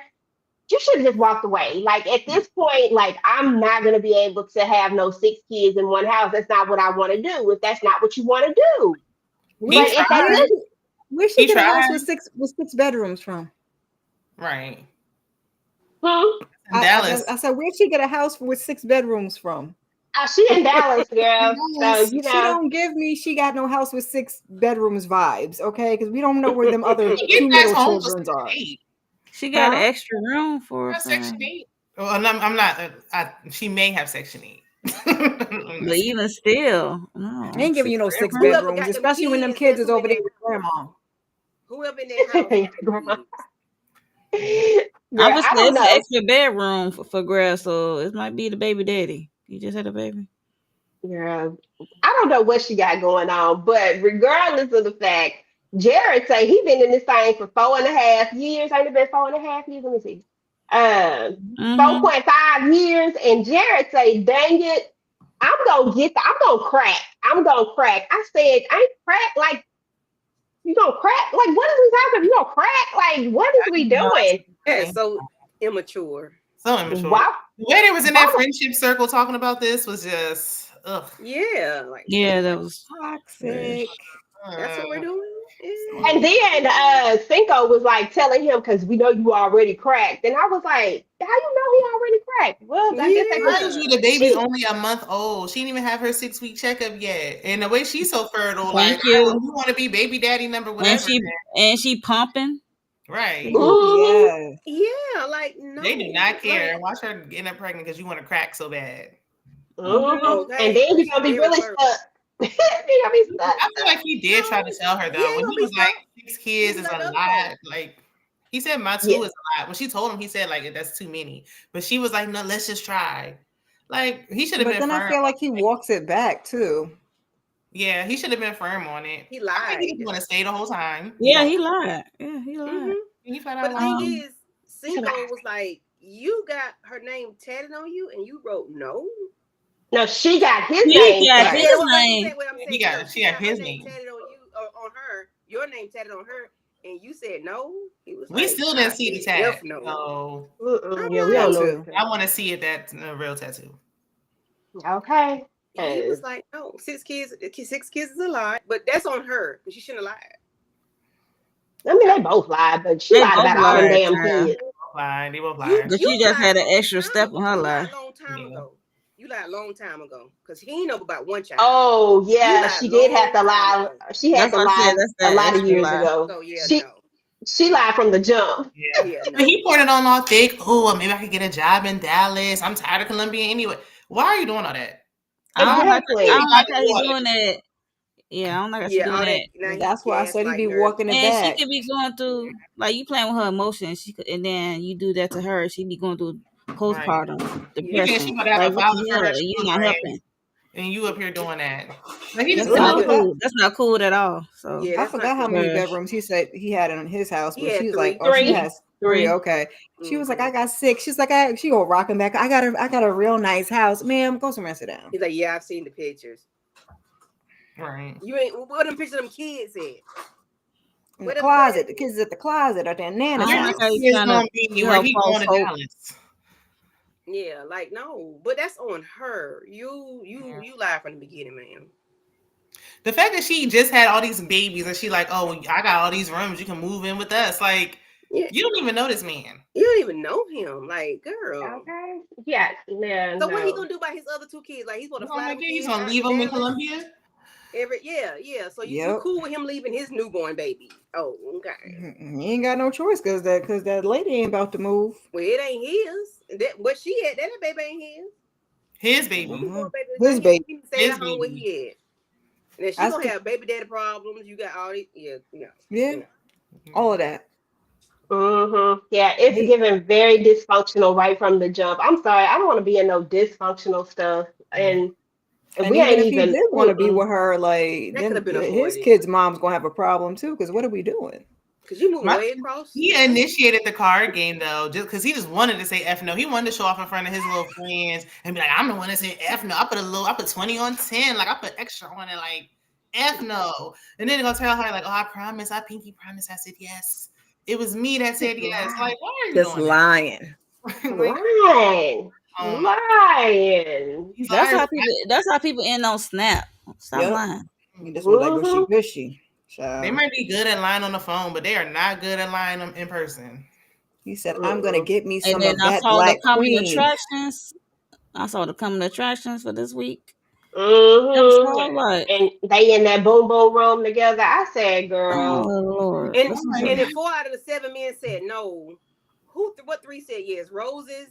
you should have just walked away. Like, at this point, like, I'm not going to be able to have no 6 kids in one house. That's not what I want to do. If that's not what you want to do. Where she get a house with 6 bedrooms from? Right. Dallas. I said, where'd she get a house with 6 bedrooms from? She in Dallas, girl. So, she don't give me she got no house with 6 bedrooms vibes, okay? Because we don't know where them other 2 little children are. She got an extra room for Section 8. Well, I'm not. She may have Section 8. But even still, no. They ain't giving you no 6 bedrooms, especially when them kids is over there with grandma. Whoever in that house. I was saying it's an extra bedroom for Grass, so it might be the baby daddy. You just had a baby. Yeah, I don't know what she got going on, but regardless of the fact, Jared say he been in this thing for 4.5 years. Ain't it been 4.5 years? Let me see. 4.5 years, and Jared say, "Dang it, I'm gonna crack. I said, "Ain't crack like you gonna crack? Like, what is we talking? You gonna crack? Like, what is we doing?" Yeah, so immature. So immature. Wow. The way they was in that friendship circle talking about this was just, ugh. Yeah, that was toxic. That's what we're doing. Yeah. And then Cinco was like telling him, because we know you already cracked. And I was like, how you know he already cracked? Well, I guess the baby's only a month old. She didn't even have her 6-week checkup yet. And the way she's so fertile, you want to be baby daddy number whatever. And she pumping. Right. Ooh, yeah, like no. They do not care. Watch her getting up pregnant because you want to crack so bad. Okay. And then you're gonna be really stuck. I feel like he did try to tell her though. When he was like 6 kids is a lot. Like he said my 2 is a lot. When she told him, he said like that's too many. But she was like, no, let's just try. Like he should have been. But then firm. I feel like he walks it back too. Yeah, he should have been firm on it. He lied. He didn't want to stay the whole time. Yeah, he lied. Yeah, he lied. Mm-hmm. He but the thing is, Cinco was like, you got her name tatted on you, and you wrote no. No, she got his name. She got his name. She got his name tatted on you, on her. Your name tatted on her, and you said no. He was. We still didn't see the tat. No. Yeah, we don't know. I want to see it. That's a real tattoo. Okay. And he was like, no, 6 kids is a lie, but that's on her because she shouldn't have lied. I mean, they both lied, but she lied about all them damn kids. They both lied. But she just had an extra step on her lie. You lied a long time ago because he ain't know about one child. Oh yeah, she did have to lie. She had to lie a lot of years ago. So, yeah, she lied from the jump. Yeah. But he pointed on all thick. Oh, maybe I could get a job in Dallas. I'm tired of Columbia anyway. Why are you doing all that? I don't like how he's doing that. Yeah, I don't like how she's doing that. That's why I said he'd be walking it back. And she could be going through, like, you playing with her emotions, and then you do that to her, she be going through postpartum depression. She might have a father for her. You're not helping. And you up here doing that. That's not cool. That's not cool at all. So I forgot how many bedrooms he said he had in his house, but she's like, she has 3. Okay. She was like, I got 6. She's like, she go rocking back. I got a real nice house. Ma'am, go somewhere and sit down. He's like, yeah, I've seen the pictures. Right. You ain't what them pictures of them kids at? In the closet. The kids at the closet or their nana's house. He's gonna be where he going to Dallas. Yeah, like no, but that's on her. You lied from the beginning, man. The fact that she just had all these babies and she like, oh, I got all these rooms, you can move in with us. Like, Yeah, you don't even know this man. you don't even know him, like girl. Okay. Yes. Yeah. So what he No. gonna do about his other 2 kids? Like he's gonna Oh fly my them God, he's kids gonna out leave to them in Dallas? Colombia? Yeah. So you Yep. cool with him leaving his newborn baby? Oh, okay. He ain't got no choice because that lady ain't about to move. Well, it ain't his. That what she had, that baby ain't his. His baby. Newborn baby is His not baby. He stay His at home where baby. he at. And then she That's gonna the- have baby daddy problems. You got all these, yeah. Yeah, all of that. Yeah, it's He- given very dysfunctional right from the jump. I'm sorry, I don't want to be in no dysfunctional stuff, and And we even ain't if he even. did want to be with her, like That then could've been his avoided. kid's mom's gonna have a problem too. Because what are we doing? Cause you moving My- way across. He initiated the card game though, just because he just wanted to say F no. He wanted to show off in front of his little friends and be like, I'm the one that said F no. I put 20 on 10. Like I put extra on it, like F no. And then they're gonna tell her, like, oh, I promise, I pinky promise I said yes. It was me that said yes. Like, why are you Just doing lying. that? Like, Lying. um, Lying. he's That's like, how people. That's how people end on Snap. Stop Yep. lying. You just was like gushy Mhm. gushy. they might be good at lying on the phone, but they are not good at lying in person. He said, "I'm gonna get me And some then of I that saw the black coming queen." attractions. I saw the coming attractions for this week. That Mhm. was all like, And they in that boom boom room together. I said, oh girl. Lord. And That's and not- if 4 out of the 7 men said no, what 3 said yes? Roses,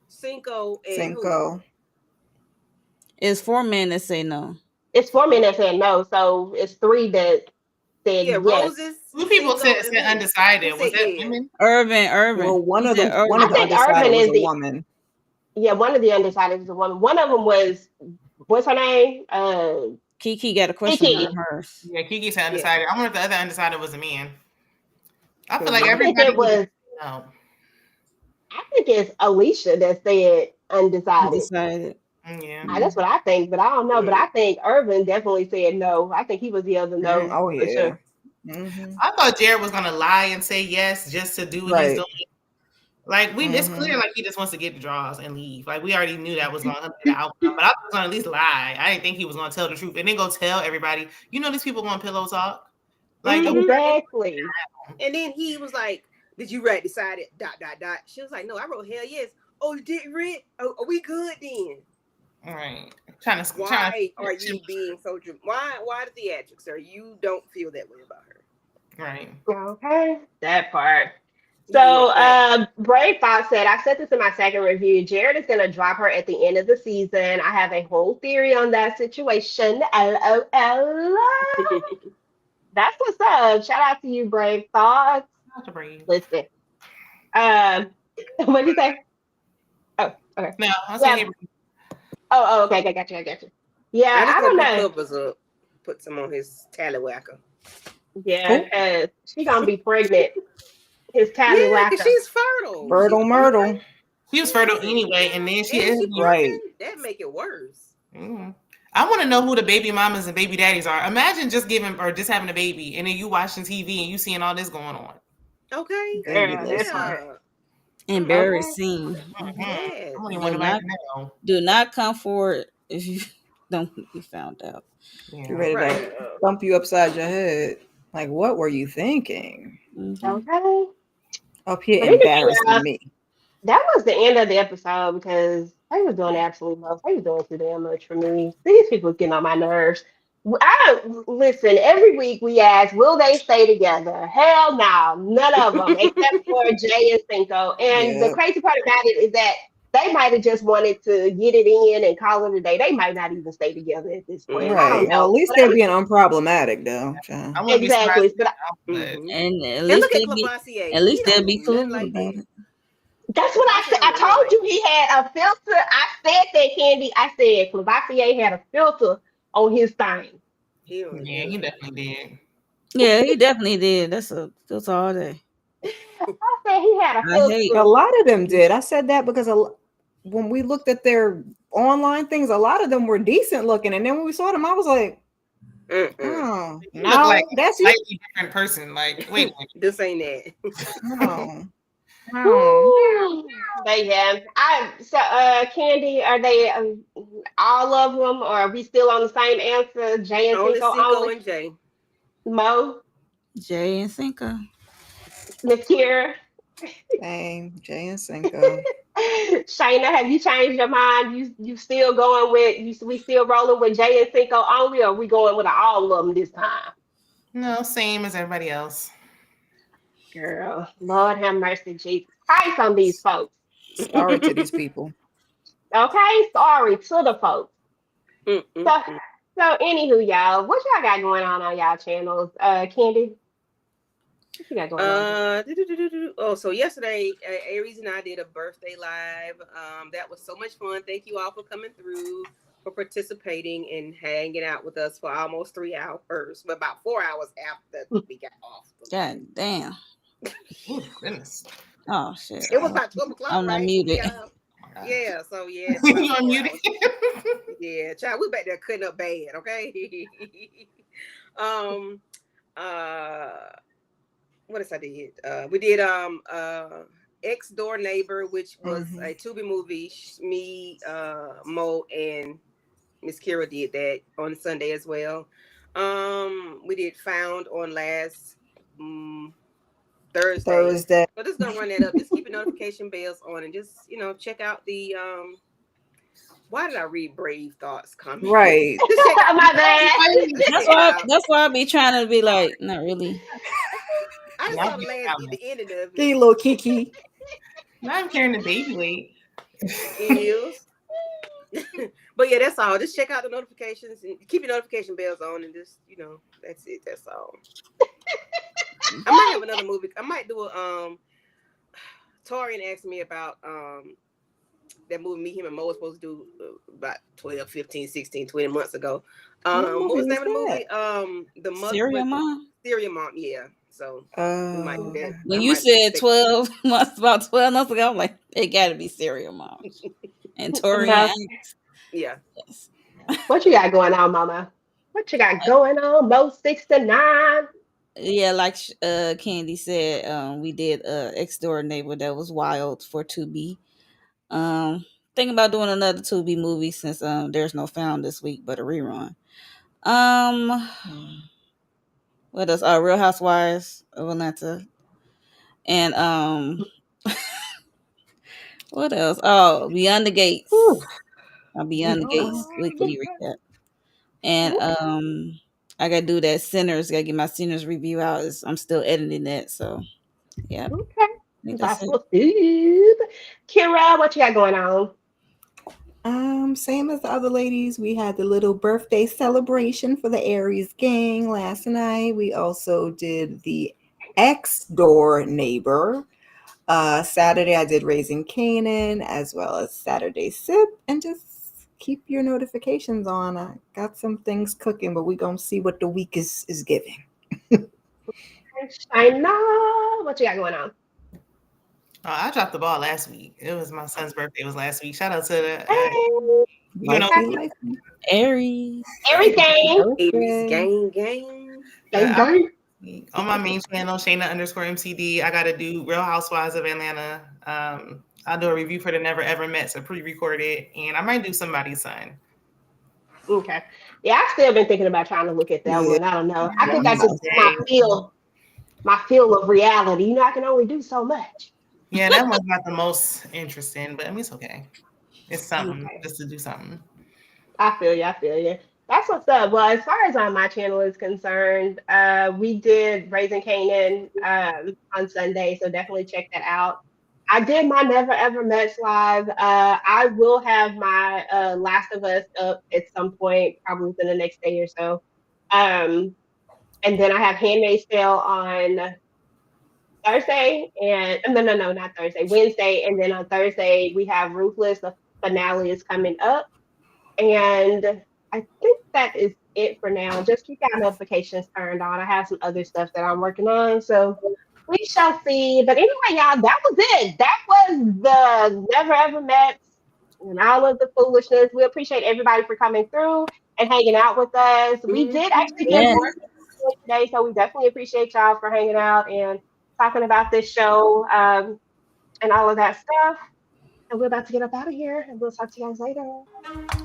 Cinco, and who? Cinco. It's 4 men that say no. It's 4 men that said no, so it's 3 that said Yeah, yes. Roses. Two people Cinco, said and who? undecided. Who Was said that yes? women? Irvin. Well, one He of said them, one Irvin. of the I think undecided Urban was is a the- woman. Yeah, one of the undecided is a woman. One of them was, what's her name? Kiki got a question Kiki. on hers. Yeah, Kiki said undecided. I wonder if the other undecided was a man. I feel like I think everybody it was. no. I think it's Alicia that said undecided. Decided. Yeah. That's what I think, but I don't know. But I think Irvin definitely said no. I think he was the other no. Oh for yeah. sure. Mhm. I thought Jared was gonna lie and say yes just to do what Right. he's doing. Like it's Mhm. clear like he just wants to get the draws and leave. Like we already knew that was gonna be the outcome, but I was gonna at least lie. I didn't think he was gonna tell the truth and then go tell everybody. You know these people gonna pillow talk. Like don't- Exactly. And then he was like, "Did you write decided? .. She was like, "No, I wrote hell yes." Oh, you didn't read? Oh, are we good then? all right. Trying to Why are you being so Why the theatrics, sir? You don't feel that way about her. right. Okay, that part. So, Brave Fox said, I said this in my second review. Jared is going to drop her at the end of the season. I have a whole theory on that situation. LOL. That's what's up. Shout out to you, Brave Fox. Not to breathe. Listen. What did you say? Oh, okay. No, I'm Yeah. saying Oh, okay. I got you. Yeah, I don't know. Covers up. Put some on his tallywhacker. Yeah, because she's going to be pregnant. His Yeah, tallywhacker. because she's fertile. Fertile Myrtle. she was fertile anyway, and then she And is she right. pregnant. That make it worse. I want to know who the baby mamas and baby daddies are. Imagine just having a baby and then you watching TV and you seeing all this going on. Okay. Girl, Yeah. Embarrassing. Yes. I don't even want to know. Do not come forward if you don't be found out. You ready Right. to thump you upside your head? Like, what were you thinking? Mhm. Okay. Up here But anyway, embarrassing me. That was the end of the episode because they was doing absolute most. They was doing too damn much for me. These people getting on my nerves. Listen. Every week we ask, will they stay together? Hell no, none of them except for Jay and Cinco. And the crazy part about it is that they might have just wanted to get it in and call it a day. They might not even stay together at this point. I Right. don't know. Well, at least they're being unproblematic, though. I wouldn't Exactly. be But surprised. And And least look at they be, Clavasier. at least He they'll don't be do cool nothing like about that. it. that's what I said. I told you he had a filter. I said that, Candy. I said Clavasier had a filter on his thing. He don't Yeah, do he nothing. definitely did. Yeah, he definitely did. That's all day. I said he had a I filter. hate A lot of them did. I said that because when we looked at their online things, a lot of them were decent looking. And then when we saw them, I was like, oh, You no, look like that's a you. slightly different person. Like, wait a minute. This ain't that. No. Oh. Ooh, but yeah, Candy, are they all of them, or are we still on the same answer? Jay and Only Cinco Cinco only. and Jay. Mo, Jay and Cinco. Miss Kira, Same. Jay and Cinco. Shayna, have you changed your mind? You still going with you? We still rolling with Jay and Cinco only, or we going with all of them this time? No, same as everybody else. Girl, Lord have mercy, Jesus Christ on these folks. Sorry to these people. Okay, sorry to the folks. Mm, So, mm, mm. so anywho, y'all, what y'all got going on y'all channels? Candy, what you got going on? Oh, so yesterday, Aries and I did a birthday live. That was so much fun. Thank you all for coming through, for participating and hanging out with us for almost 3 hours, but about 4 hours after we got off. God damn. Oh, goodness. Oh shit. It was about 12 o'clock, I'm not right? muted. Yeah. Oh my God. Yeah, so yeah, it's about You 4 unmuted? hours. Yeah, child, we back there cutting up bad, okay? um, what else I did? We did Ex Door Neighbor, which was a Tubi movie. Me, Mo, and Miss Kira did that on Sunday as well. We did Found on last Thursday. Thursday. So just gonna run that up. Just keep your notification bells on and just check out the why did I read Brave Thoughts comment? Right. Just check out My bad. That's why I be trying to be like, not really. I just Not saw the carrying ending of Get it. your little Kiki. the baby weight. It is. But yeah, that's all. Just check out the notifications and keep your notification bells on and just, that's it. That's all. I might have another movie. I might do a Torian asked me about that movie me, him, and Mo was supposed to do about 12, 15, 16, 20 months ago. What was the name of the movie? The mother Serial Mom? Serial Mom, yeah. So we might do that. When you said 12 months, about 12 months ago, I'm like, it gotta be Serial Moms. And Torian. Yeah. Yes. What you got going on, Mama? What you got going on, Mo 69? Yeah, like Candy said, we did Ex Door Neighbor that was wild for Tubi. Thinking about doing another Tubi movie since there's no Found this week, but a rerun. What else? Real Housewives of Atlanta. And what else? Oh, Beyond the Gates. Beyond the Gates weekly recap. And I gotta do that Sinners. Gotta get my Sinners review out. I'm still editing that, so yeah. Okay. That's it. Impossible Soup. Kira, what you got going on? Same as the other ladies. We had the little birthday celebration for the Aries gang last night. We also did the Ex Door Neighbor. Saturday I did Raising Canaan as well as Saturday Sip, and just keep your notifications on. I got some things cooking, but we gonna see what the week is giving. I know. What you got going on? Oh, I dropped the ball last week. It was my son's birthday. It was last week. Shout out to the Life be life. Aries. Aries gang. Aries gang. Gang. On my main channel, Shayna_MCD, I got to do Real Housewives of Atlanta. I'll do a review for the Never Ever Met, so pre-recorded, and I might do Somebody's Son. Okay. Yeah, I've still been thinking about trying to look at that one. I don't know. I think I just my feel of reality. I can only do so much. Yeah, that one's not the most interesting, but I mean, it's okay. It's something just to do something. I feel you. That's what's up. Well, as far as my channel is concerned, we did Raising Canaan on Sunday, so definitely check that out. I did my Never Ever Met live. I will have my Last of Us up at some point, probably within the next day or so. And then I have Handmaid's Tale on Thursday, and no, not Thursday, Wednesday, and then on Thursday we have Ruthless. The finale is coming up, and I think that is it for now. Just keep our notifications turned on. I have some other stuff that I'm working on, so we shall see. But anyway, y'all, that was it. That was the Never Ever Met and all of the foolishness. We appreciate everybody for coming through and hanging out with us. We did actually get more today, so we definitely appreciate y'all for hanging out and talking about this show. and all of that stuff. And we're about to get up out of here, and we'll talk to you guys later.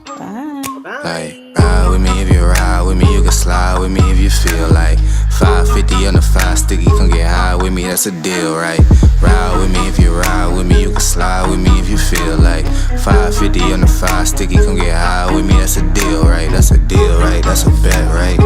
Bye. Bye. Ride with me if you ride with me, you can slide with me if you feel like 550 on the 5 sticky, come get high with me, that's a deal, right? Ride with me if you ride with me, you can slide with me if you feel like 550 on the 5 sticky, come get high with me, that's a deal, right? That's a deal, right? That's a bet, right?